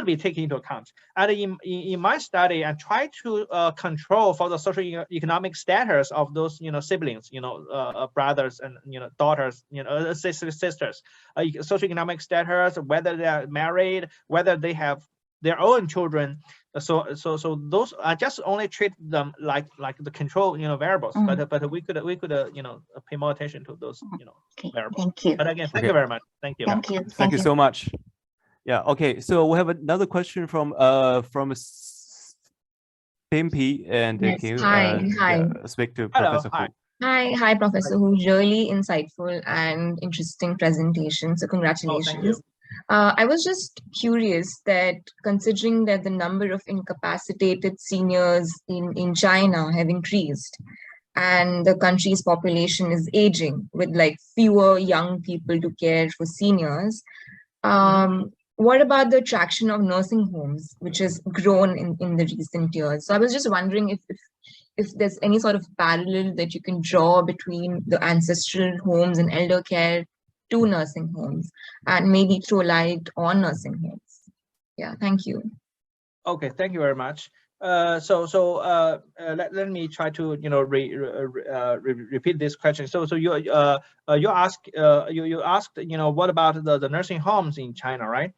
be taken into account. And in my study, I try to control for the social economic status of those siblings, brothers and daughters, sisters, socioeconomic status, whether they are married, whether they have their own children. So those I just only treat them like the control variables, but we could pay more attention to those Okay, variables. thank you. But again, thank you very much. Thank you. Thank you so much. Yeah. Okay. So we have another question from Stimpy, and yes. can you Hi. speak to Hello, Professor Hu? Hi, Professor Hu. Really insightful and interesting presentation. So congratulations. I was just curious that considering that the number of incapacitated seniors in China have increased, and the country's population is aging with like fewer young people to care for seniors, what about the attraction of nursing homes, which has grown in the recent years? So I was just wondering if there's any sort of parallel that you can draw between the ancestral homes and elder care to nursing homes, and maybe throw light on nursing homes. Yeah, thank you. Okay, thank you very much. Let me try to repeat this question. So you asked what about the nursing homes in China, right?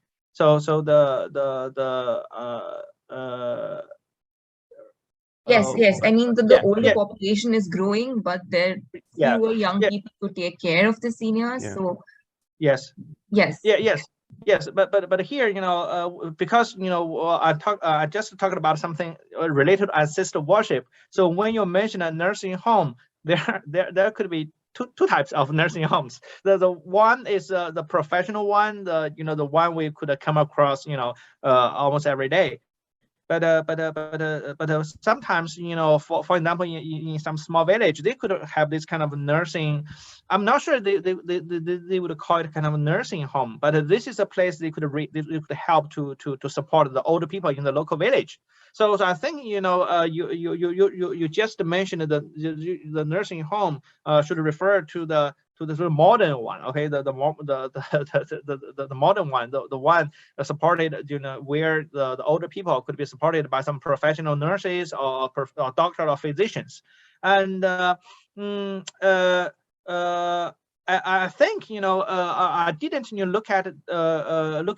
Yes. I mean the older population is growing, but there are fewer young people to take care of the seniors. So yes. But here, because I just talked about something related to ancestral worship. So when you mention a nursing home, there could be two types of nursing homes. The one is the professional one, the one we could come across almost every day. But sometimes, for example, in some small village, they could have this kind of nursing. I'm not sure they would call it kind of a nursing home, but this is a place they could help to support the older people in the local village. So I think you just mentioned the nursing home should refer to the modern one, okay, the modern one, the one supported, where the older people could be supported by some professional nurses or doctor or physicians. And I think I didn't look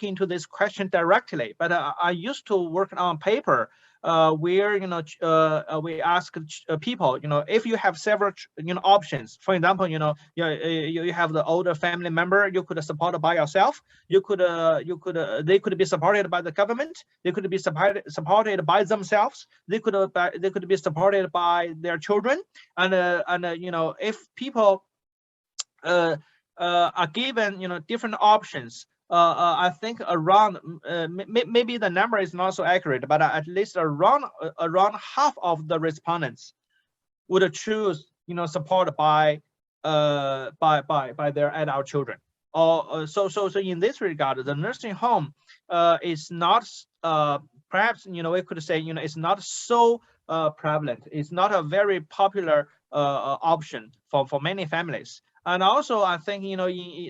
into this question directly, but I used to work on paper where we ask people, if you have several options. For example, you have the older family member you could support by yourself. They could be supported by the government. They could be supported by themselves. They could be supported by their children. And if people are given different options, I think around maybe the number is not so accurate, but at least around half of the respondents would choose support by their adult children. So in this regard, the nursing home is not perhaps we could say it's not so prevalent. It's not a very popular option for many families. And also, I think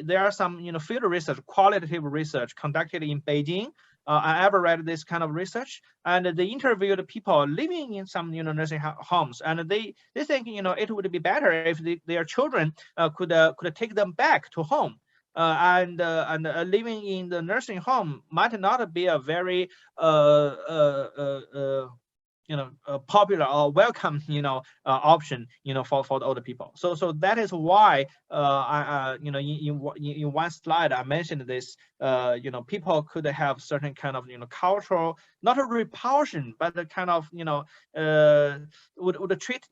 there are some field research, qualitative research conducted in Beijing. I ever read this kind of research, and they interviewed people living in some nursing homes, and they think it would be better if their children could take them back to home. And living in the nursing home might not be a very popular or welcome, option, for the older people. So that is why in one slide I mentioned this. People could have certain kind of cultural, not a repulsion, but a kind of would treat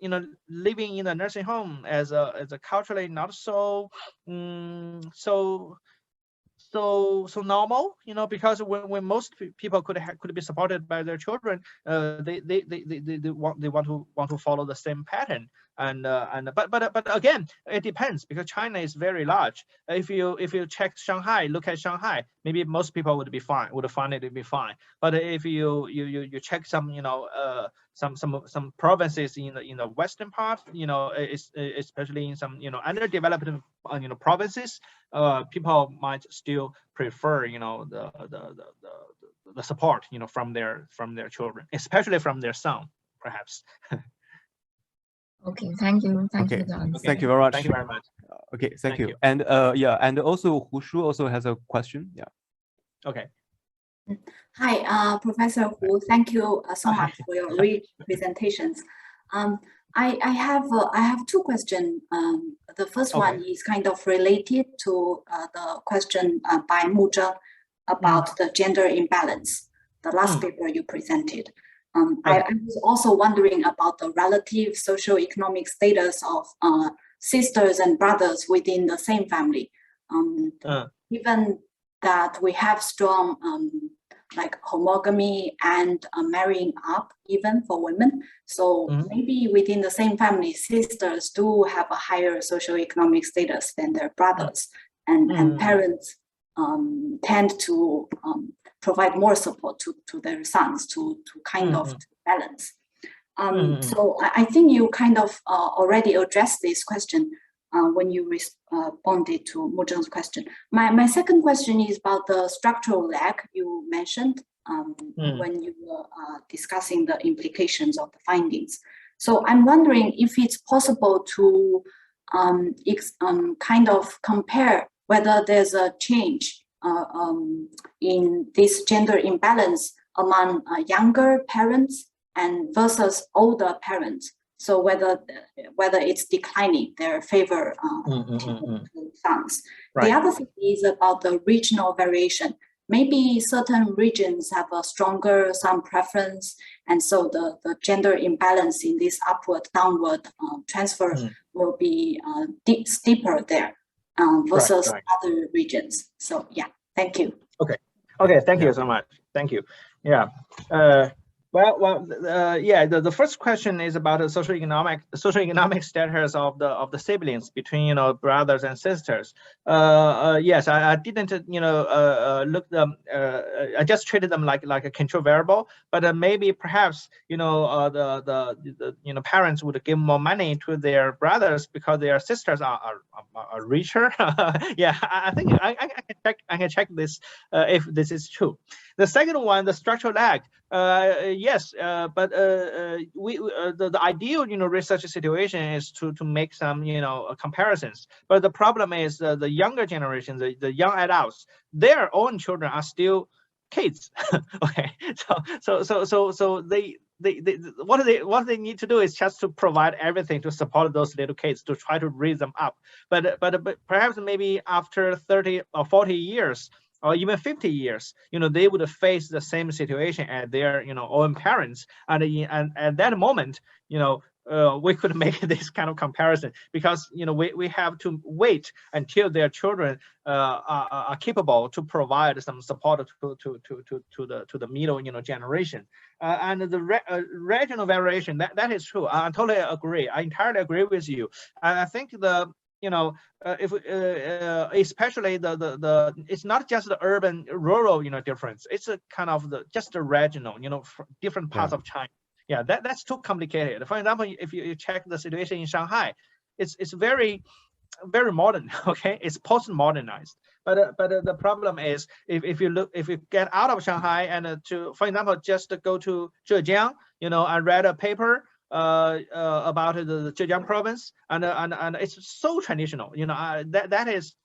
living in a nursing home as a culturally not so so normal, because when most people could be supported by their children, they want to follow the same pattern. But again, it depends, because China is very large. If you check Shanghai, look at Shanghai, maybe most people would find it to be fine. But if you check some some provinces in the western part, especially in some underdeveloped provinces, people might still prefer the support from their children, especially from their son, perhaps. Okay, thank you. Thank you for the answer. Thank you very much. Thank you very much. Okay, thank you. And and also Hushu also has a question. Yeah. Okay. Hi, Professor Hu. Thank you so much for your rich presentations. I have two questions. The first one is kind of related to the question by Mu Zheng about the gender imbalance, the last paper you presented. I was also wondering about the relative socioeconomic status of sisters and brothers within the same family. Given that we have strong like homogamy and marrying up even for women. So maybe within the same family, sisters do have a higher socioeconomic status than their brothers, and parents tend to provide more support to their sons to kind of balance. So I think you kind of already addressed this question when you responded to Mu Zheng's question. My second question is about the structural lag you mentioned when you were discussing the implications of the findings. So I'm wondering if it's possible to kind of compare whether there's a change in this gender imbalance among younger parents and versus older parents. So whether it's declining their favor to sons. Right. The other thing is about the regional variation. Maybe certain regions have a stronger son preference, and so the gender imbalance in this upward-downward transfer will be steeper there versus other regions. So yeah, thank you. Okay, thank you so much. Thank you. Yeah. The first question is about the socioeconomic status of the siblings between brothers and sisters. Yes, I didn't look them. I just treated them like a control variable. But maybe perhaps the parents would give more money to their brothers because their sisters are richer. Yeah, I think I can check this if this is true. The second one, the structural lag. Yes, but the ideal research situation is to make some comparisons. But the problem is the younger generation, the young adults, their own children are still kids. Okay, so they what they need to do is just to provide everything to support those little kids, to try to raise them up. But perhaps maybe after 30 or 40 years. Or even 50 years, they would face the same situation as their, own parents, and at that moment, we could make this kind of comparison because we have to wait until their children are capable to provide some support to the middle generation, and the regional variation that is true. I totally agree. I entirely agree with you. I think the if especially the it's not just the urban rural difference, it's a kind of just the regional different parts of China. Yeah, that's too complicated. For example, if you check the situation in Shanghai, it's very modern. Okay, it's post-modernized, but the problem is if you get out of Shanghai and for example just go to Zhejiang, I read a paper about the Zhejiang province, and it's so traditional. That is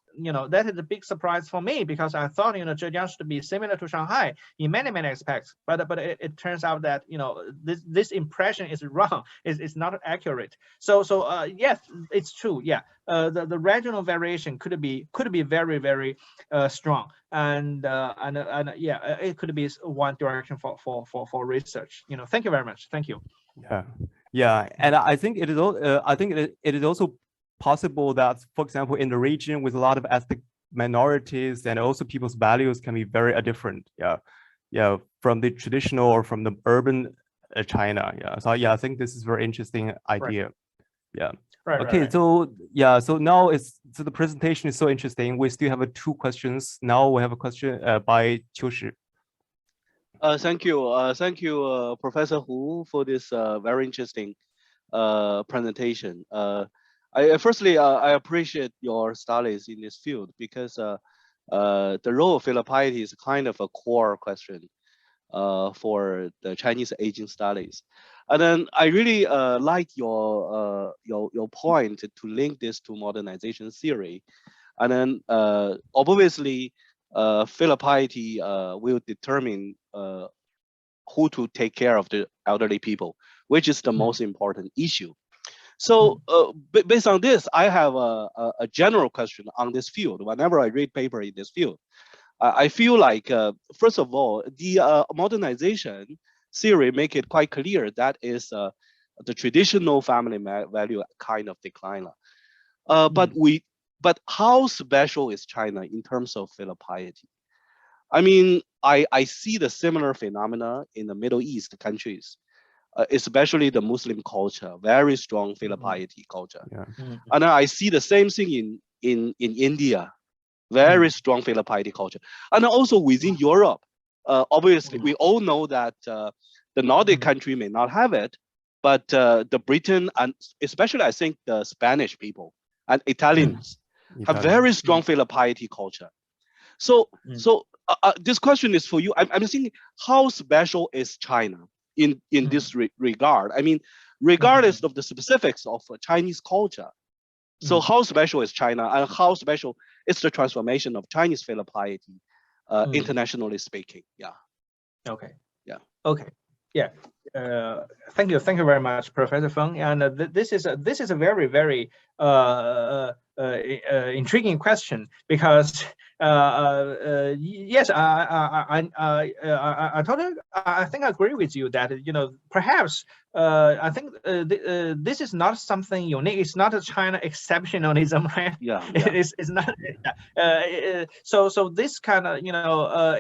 that is a big surprise for me, because I thought, Zhejiang should be similar to Shanghai in many aspects, but it turns out that, this impression is wrong. It's not accurate. So yes, it's true. Yeah, the regional variation could be very strong, and yeah, it could be one direction for research. Thank you very much. Thank you. Yeah, and I think it is. I think it is also possible that, for example, in the region with a lot of ethnic minorities, and also people's values can be very different. Yeah, from the traditional or from the urban China. Yeah, so yeah, I think this is a very interesting idea. Right. Yeah. Right. Okay. Right. So yeah. So now the presentation is so interesting. We still have 2 questions. Now we have a question by Qiushi. Thank you, Professor Hu, for this very interesting presentation. Firstly, I appreciate your studies in this field, because the role of filial piety is kind of a core question for the Chinese aging studies. And then I really like your point to link this to modernization theory. And then obviously, filial piety will determine who to take care of the elderly people, which is the most important issue. So based on this, I have a general question on this field. Whenever I read paper in this field, I feel like, first of all, the modernization theory make it quite clear that is the traditional family value kind of decline. But how special is China in terms of filial piety? I mean, I see the similar phenomena in the Middle East countries, especially the Muslim culture, very strong filial piety culture. Yeah. And I see the same thing in India, very strong filial piety culture. And also within Europe, obviously, we all know that the Nordic country may not have it, but the Britain, and especially I think the Spanish people and Italians have very strong filial piety culture. So this question is for you. I'm thinking, how special is China in this regard? I mean, regardless of the specifics of Chinese culture. So how special is China, and how special is the transformation of Chinese filial piety, internationally speaking? Yeah. Okay. Yeah. Okay. Yeah. Thank you very much, Professor Feng. And this is a very intriguing question, because yes, I think I agree with you that perhaps I think this is not something unique. It's not a China exceptionalism, right? Yeah. It's not. So this kind of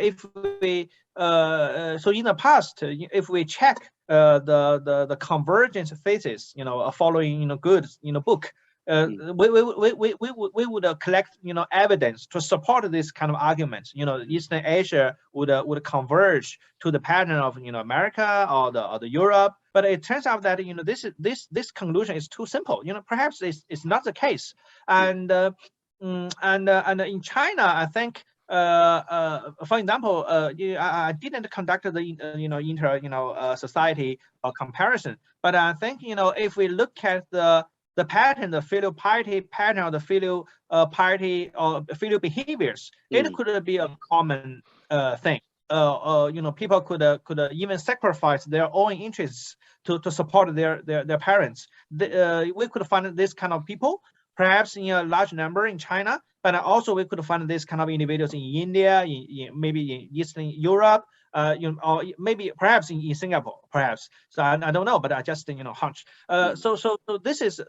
if we so in the past, if we check the convergence thesis, following good book, we would collect evidence to support this kind of argument. Eastern Asia would converge to the pattern of America or the Europe, but it turns out that this conclusion is too simple. Perhaps it's not the case, and in China, I think. For example, I didn't conduct the society comparison, but I think if we look at the pattern, the filial piety pattern, or the filial piety or filial behaviors, it could be a common thing. People could even sacrifice their own interests to support their parents. We could find this kind of people, perhaps in a large number in China, but also we could find this kind of individuals in India, maybe in Eastern Europe, or maybe perhaps in Singapore, perhaps. So I don't know, but I just hunch. So this is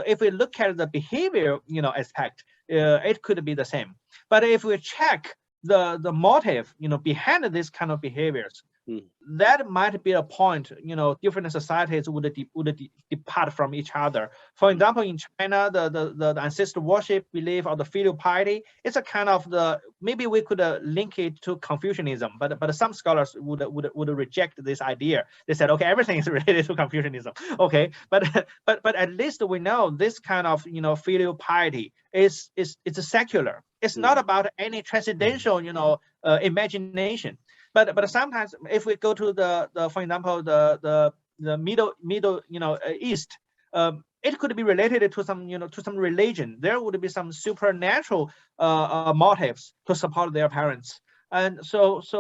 if we look at the behavior aspect, it could be the same. But if we check the motive behind this kind of behaviors, that might be a point. Different societies would depart from each other. For example, in China, the ancestral worship belief or the filial piety, it's a kind of maybe we could link it to Confucianism, but some scholars would reject this idea. They said, okay, everything is related to Confucianism. Okay, but at least we know this kind of filial piety is secular. It's not about any transcendental imagination. But sometimes if we go to the for example the Middle East, it could be related to some, to some religion. There would be some supernatural motives to support their parents. And just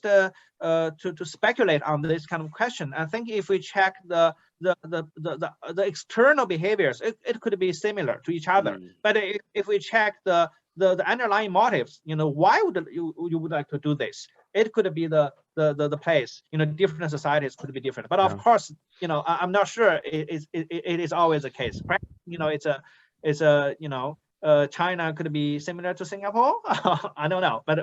to speculate on this kind of question, I think if we check the external behaviors, it could be similar to each other. But if we check the underlying motives, why would you would like to do this? It could be the place. Different societies could be different. But of course, I'm not sure it is always the case. China could be similar to Singapore. I don't know, but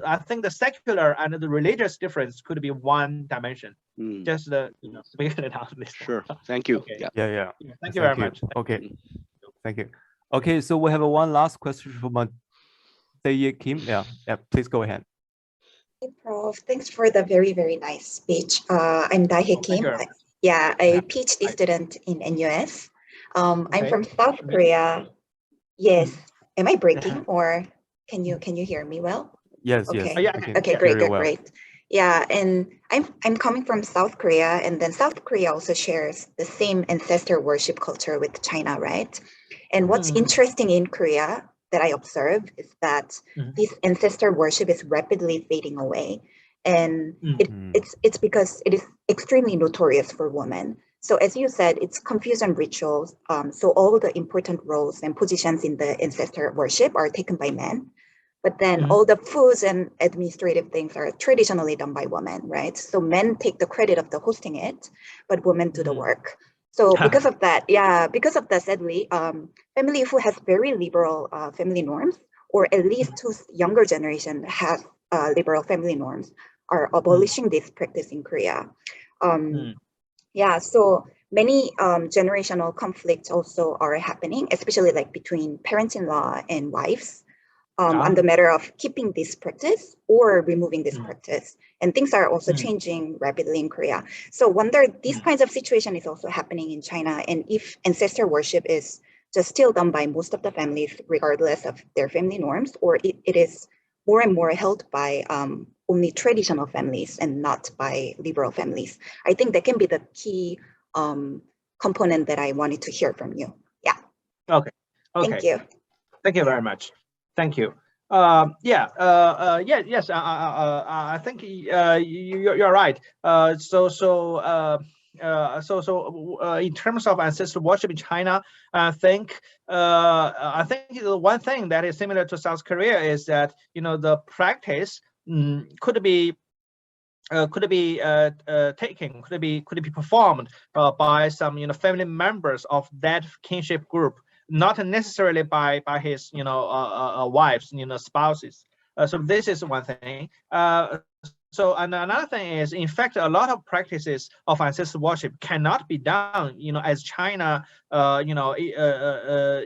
I think the secular and the religious difference could be one dimension. Just speculate on this. Sure. Thank you. Okay. Yeah. Thank you very much. Okay. Thank you. Okay, so we have one last question from Tae Kim. Yeah. Please go ahead. Hey, Prof. Thanks for the very, very nice speech. I'm Dae Kim. you. A PhD student in NUS. I'm Okay. from South Korea. Yes. Am I breaking or can you hear me well? Yes. Okay. Yes. Okay, great. Yeah, and I'm coming from South Korea, and then South Korea also shares the same ancestor worship culture with China, right? And what's interesting in Korea that I observe is that this ancestor worship is rapidly fading away, and it's because it is extremely notorious for women. So as you said, it's confusion rituals. So all the important roles and positions in the ancestor worship are taken by men. But then all the foods and administrative things are traditionally done by women, right? So men take the credit of the hosting it, but women do the work. So because of that, sadly, family who has very liberal family norms, or at least whose younger generation has liberal family norms, are abolishing this practice in Korea. Yeah, so many generational conflicts also are happening, especially like between parents-in-law and wives on the matter of keeping this practice or removing this practice. And things are also changing rapidly in Korea. So wonder these kinds of situation is also happening in China, and if ancestor worship is just still done by most of the families, regardless of their family norms, or it is more and more held by only traditional families and not by liberal families. I think that can be the key component that I wanted to hear from you. Yeah. Okay. Thank you. Thank you very much. Thank you. Yes. I think you're right. In terms of ancestral worship in China, I think the one thing that is similar to South Korea is that the practice could be performed by some family members of that kinship group, not necessarily by his wives, spouses. So this is one thing. So another thing is, in fact, a lot of practices of ancestral worship cannot be done, as China,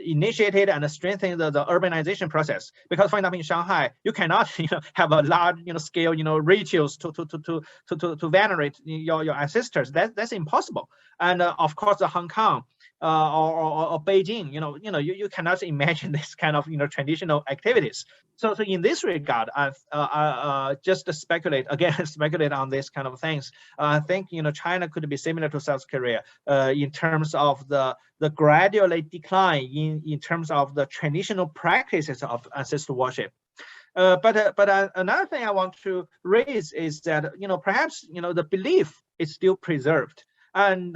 initiated and strengthened the urbanization process. Because, for example, in Shanghai, you cannot, have a large, scale, rituals to venerate your ancestors. That's impossible. And of course, the Hong Kong. Or Beijing, you cannot imagine this kind of traditional activities. So in this regard, I just speculate on this kind of things. I think China could be similar to South Korea in terms of the gradually decline in terms of the traditional practices of ancestral worship. But another thing I want to raise is that perhaps the belief is still preserved, and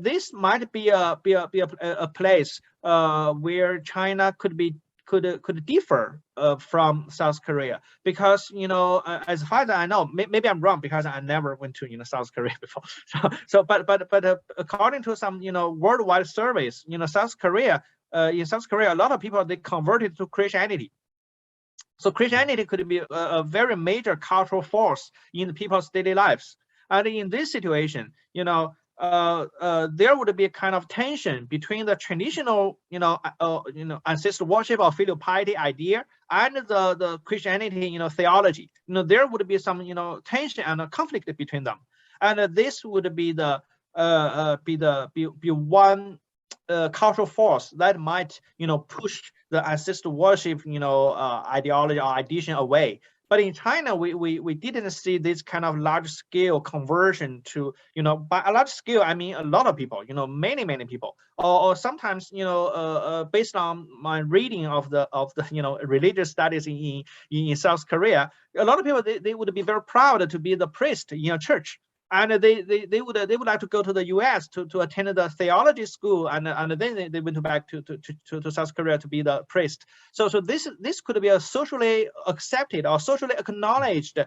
this might be a place where China could differ from South Korea, because as far as I know, maybe I'm wrong because I never went to South Korea before. But according to some worldwide surveys, South Korea, in South Korea, a lot of people, they converted to Christianity. So Christianity could be a very major cultural force in people's daily lives. And in this situation, there would be a kind of tension between the traditional, ancestral worship or filial piety idea and the Christianity, theology. There would be some, tension and a conflict between them, and this would be one cultural force that might, push the ancestral worship, ideology or ideation away. But in China, we didn't see this kind of large scale conversion to, by a large scale, I mean a lot of people, many people, or sometimes, based on my reading of the religious studies in South Korea, a lot of people, they would be very proud to be the priest in a church. And they would like to go to the U.S. to attend the theology school, and then they went back to South Korea to be the priest. So this could be a socially accepted or socially acknowledged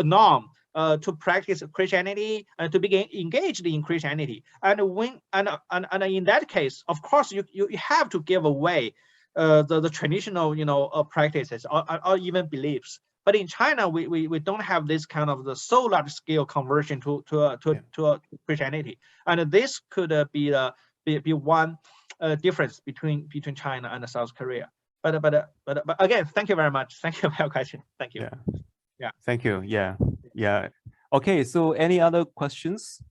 norm to practice Christianity and to begin engaged in Christianity. And in that case, of course, you have to give away the traditional practices or even beliefs. But in China, we don't have this kind of the so large scale conversion to Christianity, and this could be one difference between China and South Korea. But again, thank you very much. Thank you for your question. Thank you. Yeah. Thank you. Yeah. Okay. So any other questions?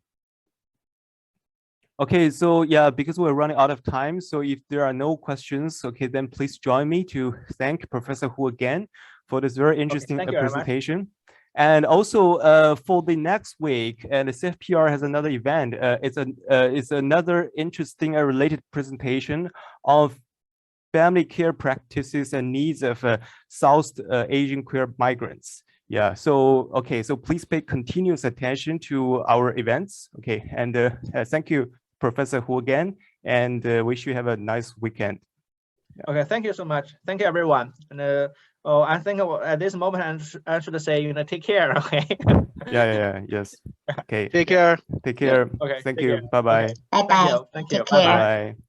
Okay, so yeah, because we're running out of time, so if there are no questions, okay, then please join me to thank Professor Hu again for this very interesting presentation. And also for the next week, and the CFPR has another event. It's another interesting and related presentation of family care practices and needs of South Asian queer migrants. Yeah, so okay, so please pay continuous attention to our events. Okay, and thank you, Professor Hu again, and wish you have a nice weekend. Yeah. Okay, thank you so much. Thank you, everyone. And I think at this moment I should say, take care. Okay. Yes. Okay. Take care. Take care. Okay. Thank you. Bye bye. Bye bye. Thank you. Take care. Bye bye.